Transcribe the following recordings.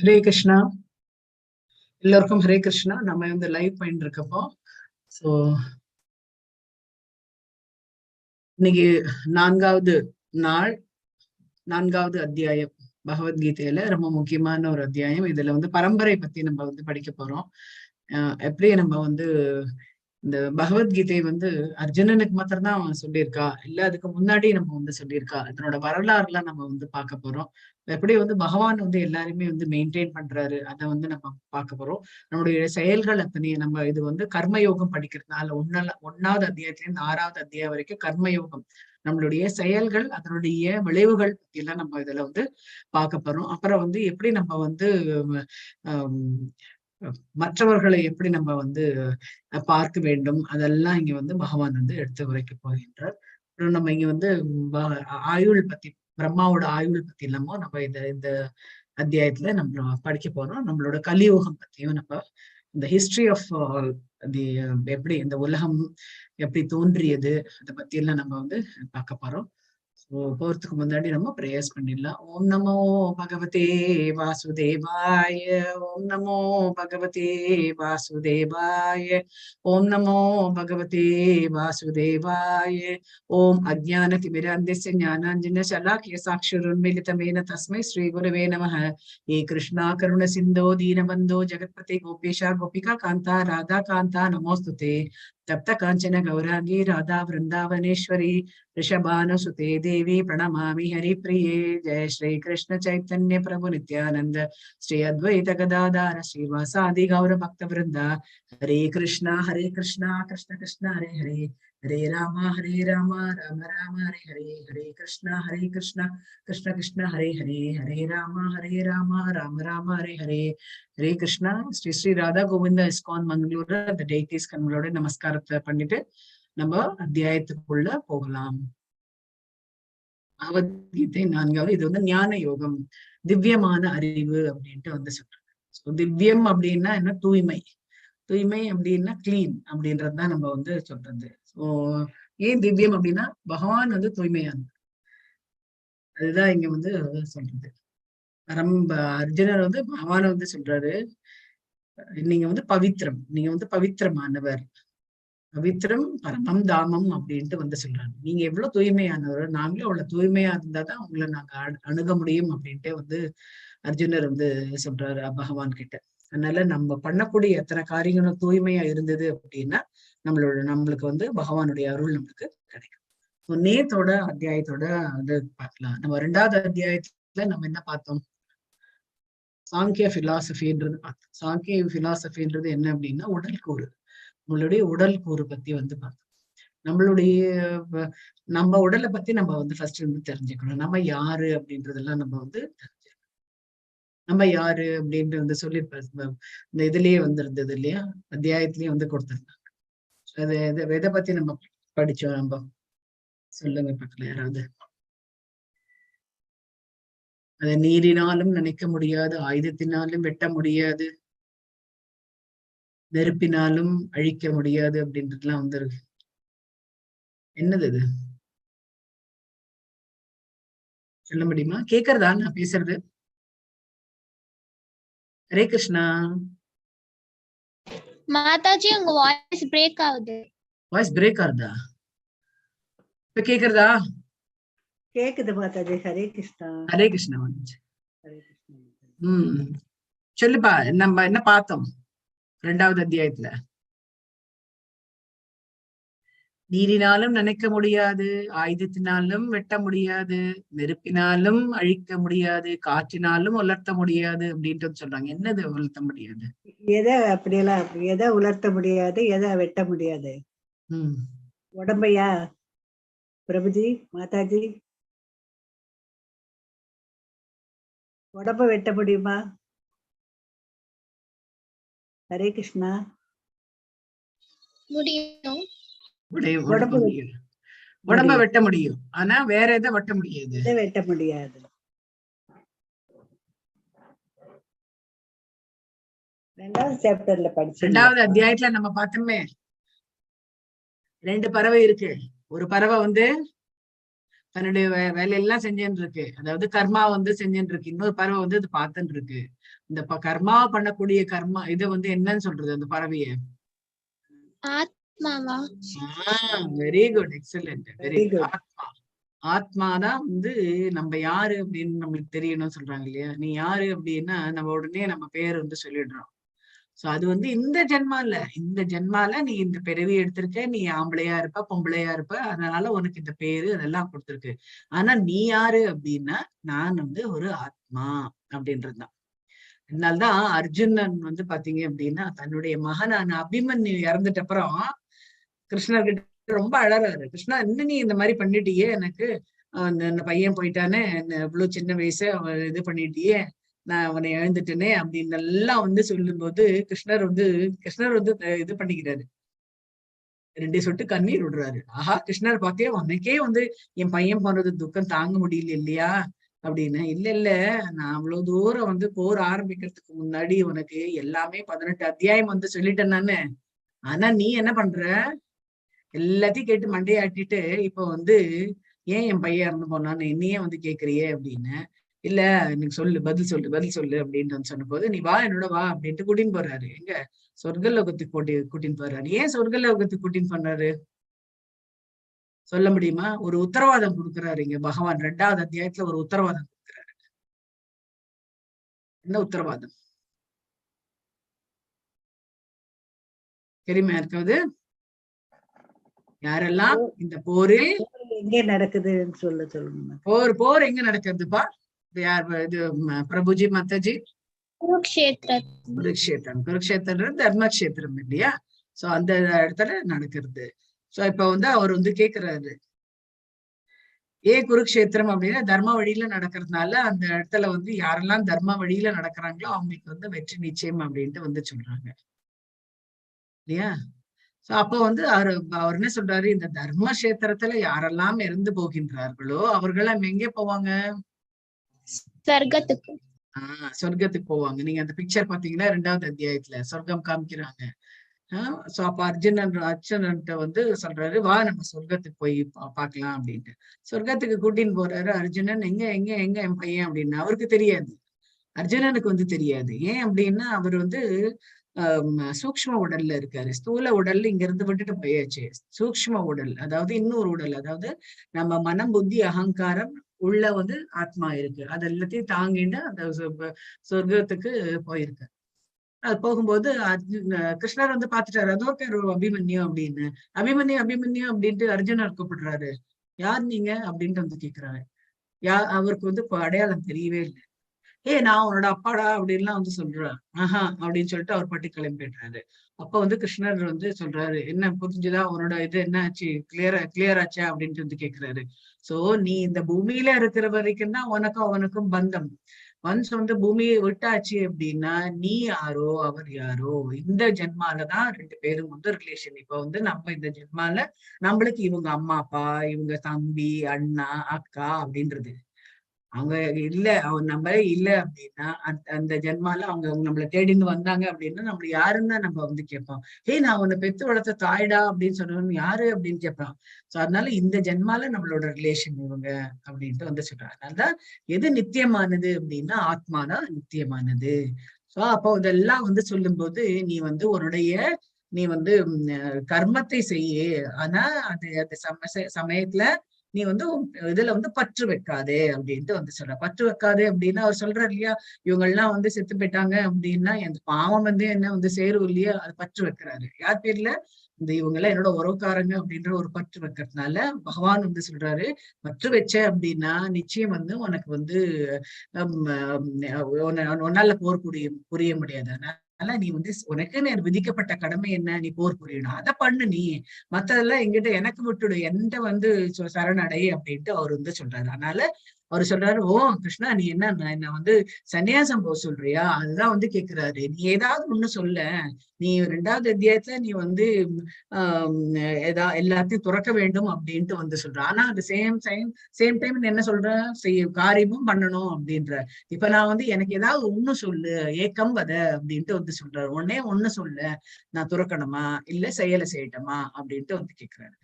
ஹரே கிருஷ்ணா. எல்லோருக்கும் ஹரே கிருஷ்ணா. நம்ம வந்து லைவ் பண்ணிட்டு இருக்கப்போ ஸோ இன்னைக்கு நான்காவது நாள், நான்காவது அத்தியாயம் பகவத்கீதையில ரொம்ப முக்கியமான ஒரு அத்தியாயம். இதுல வந்து பரம்பரை பத்தி நம்ம வந்து படிக்க போறோம். எப்படி நம்ம வந்து இந்த பகவத்கீதை வந்து அர்ஜுனனுக்கு மாத்திரம் தான் சொல்லியிருக்கா, இல்ல அதுக்கு முன்னாடி நம்ம வந்து சொல்லியிருக்கா, இதனோட வரலாறுலாம் நம்ம வந்து பார்க்க போறோம். எப்படி வந்து பகவான் வந்து எல்லாருமே வந்து மெயின்டைன் பண்றாரு, அதை வந்து நம்ம பார்க்க போறோம். நம்மளுடைய செயல்கள் அத்தனையும் நம்ம இது வந்து கர்மயோகம் படிக்கிறதுனால ஒன்னாவது அத்தியாயத்துல இருந்து 6வது அத்தியாயம் வரைக்கும் கர்மயோகம், நம்மளுடைய செயல்கள் அதனுடைய விளைவுகள் பத்தி எல்லாம் நம்ம இதுல வந்து பார்க்க போறோம். அப்புறம் வந்து எப்படி நம்ம வந்து மற்றவர்களை எப்படி நம்ம வந்து பார்க்க வேண்டும், அதெல்லாம் இங்க வந்து பகவான் வந்து எடுத்து உரைக்க போகின்றார். அப்புறம் நம்ம இங்க வந்து ஆயுள் பத்தி, பிரம்மாவோட ஆயுள் பத்தி இல்லாமோ நம்ம இந்த அத்தியாயத்துல நம்ம படிக்க போறோம். நம்மளோட கலியுகம் பத்தியும் நம்ம இந்த ஹிஸ்டரி ஆஃப் தி எப்படி இந்த உலகம் எப்படி தோன்றியது அதை பத்தி எல்லாம் நம்ம வந்து பார்க்க போறோம். போறதுக்கு முன்னாடி நம்ம பிரேயர்ஸ் பண்ணிடலாம். ஓம் நமோ பகவதே வாசுதேவாய, ஓம் நமோ பகவதே வாசுதேவாய, ஓம் நமோ பகவதே வாசுதேவாய. ஓம் அஜ்ஞானதிமிராந்தஸ்ய ஞானாஞ்சன ஷலாக்கிய சாக்ஷுருன்மிலிதமேன தஸ்மை ஸ்ரீ குரவே நமः. हे कृष्णा करुण सिन्धो दीनबन्धो जगत्पते गोपेशा गोपिका कान्ता राधा कान्ता नमोस्तुते. तप्त कांचन गौरांगी राधा वृंदावनेश्वरी ऋषभानुसुते देवी प्रणमामि हरिप्रिये. जय श्री कृष्ण चैतन्य प्रभु नित्यानंद श्री अद्वैत गदाधर श्रीवासादि गौर भक्त वृंदा. हरे कृष्णा कृष्ण कृष्ण हरे हरे, हरे राम राम राम हरे हरे, हरे कृष्ण कृष्ण कृष्ण हरे हरे, हरे राम राम राम हरे हरे. ஹரே கிருஷ்ணா. ஸ்ரீ ஸ்ரீ ராதா கோவிந்தா இஸ்கான் மங்களூர் அந்த டெய்டிஸ் கண்களோட நமஸ்காரத்தை பண்ணிட்டு நம்ம அத்தியாயத்துக்குள்ள போகலாம். பகவத்கீதை 4வது. இது வந்து ஞான யோகம், திவ்யமான அறிவு அப்படின்ட்டு வந்து சொல்றாங்க. திவ்யம் அப்படின்னா என்ன? தூய்மை. தூய்மை அப்படின்னா கிளீன் அப்படின்றதுதான் நம்ம வந்து சொல்றது. ஸோ ஏன் திவ்யம் அப்படின்னா பகவான் வந்து தூய்மையானது, அதுதான் இங்க வந்து சொல்றது. அர்ஜுனர் வந்து பகவான வந்து சொல்றாரு, நீங்க வந்து பவித்ரம், நீங்க வந்து பவித்திரமானவர், பவித்ரம் பரமம் தாமம் அப்படின்ட்டு வந்து சொல்றாங்க. நீங்க எவ்வளவு தூய்மையானவர், நாங்களும் அவ்வளவு தூய்மையா இருந்தாதான் உங்களை நாங்க அணுக முடியும் அப்படின்ட்டு வந்து அர்ஜுனர் வந்து சொல்றாரு பகவான் கிட்ட. அதனால நம்ம பண்ணக்கூடிய எத்தனை காரியங்களும் தூய்மையா இருந்தது அப்படின்னா நம்மளுக்கு வந்து பகவானுடைய அருள் நம்மளுக்கு கிடைக்கும். நேத்தோட அத்தியாயத்தோட அது பார்க்கலாம். நம்ம 2வது அத்தியாயத்துல நம்ம என்ன பார்த்தோம்? சாங்கிய பிலாசபின்றது பார்த்தோம். சாங்கிய பிலாசபின்றது என்ன அப்படின்னா உடல் கூறு, நம்மளுடைய உடல் கூறு பத்தி வந்து பார்த்தோம். நம்ம உடலை பத்தி நம்ம வந்து ஃபர்ஸ்ட் வந்து தெரிஞ்சுக்கணும். நம்ம யாரு அப்படின்றதெல்லாம் நம்ம வந்து தெரிஞ்சுக்கணும். நம்ம யாரு அப்படின்ட்டு வந்து சொல்லி இந்த இதுலயே வந்துருந்தது இல்லையா, அத்தியாயத்திலயே வந்து கொடுத்திருந்தாங்க. எதை பத்தி நம்ம படிச்சோம்? நம்ம சொல்லுங்க பார்க்கலாம் யாராவது. அதை நீரினாலும் நினைக்க முடியாது, ஆயுதத்தினாலும் வெட்ட முடியாது, நெருப்பினாலும் அழிக்க முடியாது அப்படின்றதுலாம் வந்துருக்கு. என்னது அது? சொல்ல முடியுமா? கேக்குறதா நான் பேசுறது? ஹரே கிருஷ்ணா. மாதாஜி உங்க வாய்ஸ் பிரேக் ஆகுது. வாய்ஸ் பிரேக் ஆகுதா? இப்ப கேக்குறதா? கேக்குது மாதாஜி. ஹரே கிருஷ்ணா. ஹரே கிருஷ்ணா. சொல்லுப்பா, நம்ம என்ன பார்த்தோம் 2வது அத்தியாயத்துல? நீரினாலும் நினைக்க முடியாது, ஆயுதத்தினாலும் வெட்ட முடியாது, நெருப்பினாலும் அழிக்க முடியாது, காற்றினாலும் உலர்த்த முடியாது அப்படின்ட்டு சொல்றாங்க. என்னது உலர்த்த முடியாது? எதை அப்படியெல்லாம் எதை உலர்த்த முடியாது, எதை வெட்ட முடியாது? உடம்பையா பிரபுஜி? மாதாஜி உடம்ப வெட்ட முடியுமா? ஹரே கிருஷ்ணா. முடியும். உடம்ப வெட்ட முடியும், ஆனா வேற எதை வெட்ட முடியாது? வெட்ட முடியாது. 2வது சாப்டர்ல படிச்சோம். 2வது அத்தியாயத்துல நம்ம பார்த்தோமே, 2 பறவை இருக்கு. ஒரு பறவை வந்து தன்னுடைய வேலையெல்லாம் செஞ்சுட்டு இருக்கு. அதாவது கர்மா வந்து செஞ்சுட்டு இருக்கு. இன்னொரு பறவை வந்து இது பார்த்துட்டு இருக்கு. இந்த கர்மாவை பண்ணக்கூடிய கர்மா இதை வந்து என்னன்னு சொல்றது அந்த பறவைய? ஆத்மாவா? Very good, excellent, very Very good. good. ஆத்மா. ஆத்மாதான் வந்து நம்ம யாரு அப்படின்னு நம்மளுக்கு தெரியணும்னு சொல்றாங்க இல்லையா? நீ யாரு அப்படின்னா நம்ம உடனே நம்ம பேர் வந்து சொல்லிடுறோம். சோ அது வந்து இந்த ஜென்மால நீ இந்த பிறவி எடுத்திருக்க, நீ ஆம்பளையா இருப்ப, பொம்பளையா இருப்ப, அதனால உனக்கு இந்த பேரு அதெல்லாம் கொடுத்திருக்கு. ஆனா நீ யாரு அப்படின்னா நான் வந்து ஒரு ஆத்மா அப்படின்றதுதான். அதனால்தான் அர்ஜுனன் வந்து பாத்தீங்க அப்படின்னா தன்னுடைய மகனான அபிமன்யு இறந்துட்ட அப்புறம் கிருஷ்ணர்கிட்ட ரொம்ப அழறாரு. கிருஷ்ணா, இன்னும் நீ இந்த மாதிரி பண்ணிட்டியே, எனக்கு அந்த பையன் போயிட்டானே, இவ்வளவு சின்ன வயசு அவன் இது பண்ணிட்டியே, நான் அவனை இழந்துட்டேனே அப்படின்னு எல்லாம் வந்து சொல்லும் போது கிருஷ்ணர் வந்து இது பண்ணிக்கிறாரு. 2 சொட்டு கண்ணீர் விடுறாரு. ஆஹா, கிருஷ்ணர் பாத்தே உனக்கே வந்து என் பையன் போனது துக்கம் தாங்க முடியல இல்லையா அப்படின்னு. இல்ல, நான் அவ்வளவு தூரம் வந்து போர் ஆரம்பிக்கிறதுக்கு முன்னாடி உனக்கு எல்லாமே 18 அத்தியாயம் வந்து சொல்லிட்டேன் நானு. ஆனா நீ என்ன பண்ற, எல்லாத்தையும் கேட்டு மண்டையாட்டிட்டு இப்ப வந்து ஏன் என் பையன் இறந்து போனான்னு என்னையே வந்து கேக்குறியே அப்படின்னு. இல்ல, எனக்கு சொல்லு, பதில் சொல்லு அப்படின்னு வந்து சொன்ன போது, நீ வா, என்னோட வா அப்படின்ட்டு கூட்டின்னு போறாரு. எங்க சொர்க்கலோகத்துக்கு கூட்டின்னு போறாரு. ஏன் சொர்க்கலோகத்துக்கு கூட்டின்னு போனாரு சொல்ல முடியுமா? ஒரு உத்தரவாதம் கொடுக்குறாரு இங்க பகவான். 2வது அத்தியாயத்துல ஒரு உத்தரவாதம் கொடுக்குறாரு. என்ன உத்தரவாதம் தெரியுமா இருக்காது? யாரெல்லாம் இந்த போரில் எங்கே நடக்குதுன்னு சொல்லுங்க. போர் எங்க நடக்குதுப்பா? யார் இது? பிரபுஜி, மாதாஜி. குருக்ஷேத்திரம் தர்மக்ஷேத்திரம் இல்லையா? சோ அந்த இடத்துல நடக்கிறது. சோ இப்ப வந்து அவர் வந்து கேக்குறாரு, குருக்ஷேத்திரம் அப்படின்னா தர்ம வழியில நடக்கிறதுனால அந்த இடத்துல வந்து யாரெல்லாம் தர்ம வழியில நடக்கிறாங்களோ அவங்களுக்கு வந்து வெற்றி நிச்சயம் அப்படின்ட்டு வந்து சொல்றாங்க இல்லையா? சோ அப்ப வந்து அவர் என்ன சொல்றாரு, இந்த தர்மக்ஷேத்திரத்துல யாரெல்லாம் இறந்து போகின்றார்களோ அவர்களெல்லாம் எங்கே போவாங்க? சொர்க்கத்துக்கு. சொர்க்கத்துக்கு போவாங்க. நீங்க அந்த பிக்சர் பாத்தீங்கன்னா 2வது அத்தியாயத்துல சொர்க்கம் காமிக்கிறாங்க. சோ அப்ப அர்ஜுனன்ட்ட வந்து சொல்றாரு, வா நம்ம சொர்க்கத்துக்கு போய் பாக்கலாம் அப்படின்ட்டு. சொர்க்கத்துக்கு கூட்டின்னு போறாரு அர்ஜுனன். எங்க எங்க எங்க என் பையன் அப்படின்னு அவருக்கு தெரியாது. அர்ஜுனனுக்கு வந்து தெரியாது. ஏன் அப்படின்னா அவர் வந்து சூக்ஷ்ம உடல்ல இருக்காரு. ஸ்தூல உடல்ல இங்க இருந்து விட்டுட்டு போயாச்சு. சூக்ஷ்ம உடல், அதாவது இன்னொரு உடல், அதாவது நம்ம மனம், புத்தி, அகங்காரம் உள்ள வந்து ஆத்மா இருக்கு. அது எல்லாத்தையும் தாங்கிட்டு அந்த சொர்க்கத்துக்கு போயிருக்கு. அது போகும்போது கிருஷ்ணர் வந்து பாத்துட்டாரு, அதோ பேரு அபிமன்யு அப்படின்னு. அபிமன்யு அப்படின்ட்டு அர்ஜுனர் கூப்பிடுறாரு. யார் நீங்க அப்படின்ட்டு வந்து கேக்குறாரு. அவருக்கு வந்து அடையாளம் தெரியவே இல்லை. நான் உன்னோட அப்பாடா அப்படின்லாம் வந்து சொல்றாரு. ஆஹா அப்படின்னு சொல்லிட்டு அவர் பாட்டி கிளம்பிடுறாரு. அப்ப வந்து கிருஷ்ணர் வந்து சொல்றாரு, என்ன புரிஞ்சுதா உன்னோட இது என்ன ஆச்சு, கிளியர் ஆச்சா அப்படின்ட்டு வந்து கேக்குறாரு. சோ நீ இந்த பூமியில இருக்கிற வரைக்கும் தான் உனக்கும் அவனுக்கும் பந்தம். ஒன்ஸ் வந்து பூமியை விட்டாச்சு அப்படின்னா நீ யாரோ அவர் யாரோ. இந்த ஜென்மாலதான் 2 பேரும் வந்து ரிலேஷன். இப்ப வந்து நம்ம இந்த ஜென்மால நம்மளுக்கு இவங்க அம்மா அப்பா, இவங்க தம்பி, அண்ணா, அக்கா அப்படின்றது. அவங்க நம்ம இல்ல அப்படின்னா அந்த ஜென்மால அவங்க நம்மளை தேடின்னு வந்தாங்க அப்படின்னா நம்மள யாருன்னு தான் நம்ம வந்து கேட்போம். நான் உன்னை பெத்து வளர்த்த தாய்டா அப்படின்னு சொன்னவன் யாரு அப்படின்னு கேட்பான். சோ அதனால இந்த ஜென்மால நம்மளோட ரிலேஷன் இவங்க அப்படின்ட்டு வந்து சொல்றாங்க. அதனாலதான் எது நித்தியமானது அப்படின்னா ஆத்மாதான் நித்தியமானது. சோ அப்போ இதெல்லாம் வந்து சொல்லும் போது நீ வந்து கர்மத்தை செய்ய, ஆனா அது சமயத்துல நீ வந்து இதுல வந்து பற்று வைக்காதே அப்படின்ட்டு வந்து சொல்ற. பற்று வைக்காதே அப்படின்னா அவர் சொல்றாரு இல்லையா, இவங்க எல்லாம் வந்து செத்து போயிட்டாங்க அப்படின்னா அந்த பாவம் வந்து என்ன வந்து சேரும் இல்லையா, அது பற்று வைக்கிறாரு. யார் பேர்ல? இந்த இவங்க எல்லாம் என்னோட உறவுக்காரங்க அப்படின்ற ஒரு பற்று வைக்கிறதுனால பகவான் வந்து சொல்றாரு, பற்று வச்ச அப்படின்னா நிச்சயம் வந்து உனக்கு வந்து உன்னால போர் புரிய முடியாது. அதனால நீ வந்து உனக்குன்னு விதிக்கப்பட்ட கடமை என்ன, நீ போர் புரியணும், அதை பண்ணு நீ. மத்ததெல்லாம் எங்கிட்ட எனக்கு விட்டுடு, என்கிட்ட வந்து சரணடை அப்படின்ட்டு அவர் வந்து சொல்றாரு. அதனால அவரு சொல்றாரு, ஓ கிருஷ்ணா நீ என்ன வந்து சன்னியாசம் போக சொல்றியா? அதுதான் வந்து கேக்குறாரு. நீ ஏதாவது ஒண்ணு சொல்ல. நீ 2வது அத்தியாயத்துல நீ வந்து எல்லாத்தையும் துறக்க வேண்டும் அப்படின்ட்டு வந்து சொல்ற. ஆனா அந்த சேம் டைம் என்ன சொல்ற, காரியமும் பண்ணணும் அப்படின்ற. இப்ப நான் வந்து எனக்கு ஏதாவது ஒண்ணு சொல்லு, ஏக்கம் வத அப்படின்ட்டு வந்து சொல்றாரு. ஒண்ணு சொல்லு, நான் துறக்கணுமா இல்ல செயலை செய்யட்டுமா அப்படின்ட்டு வந்து கேக்குறாரு.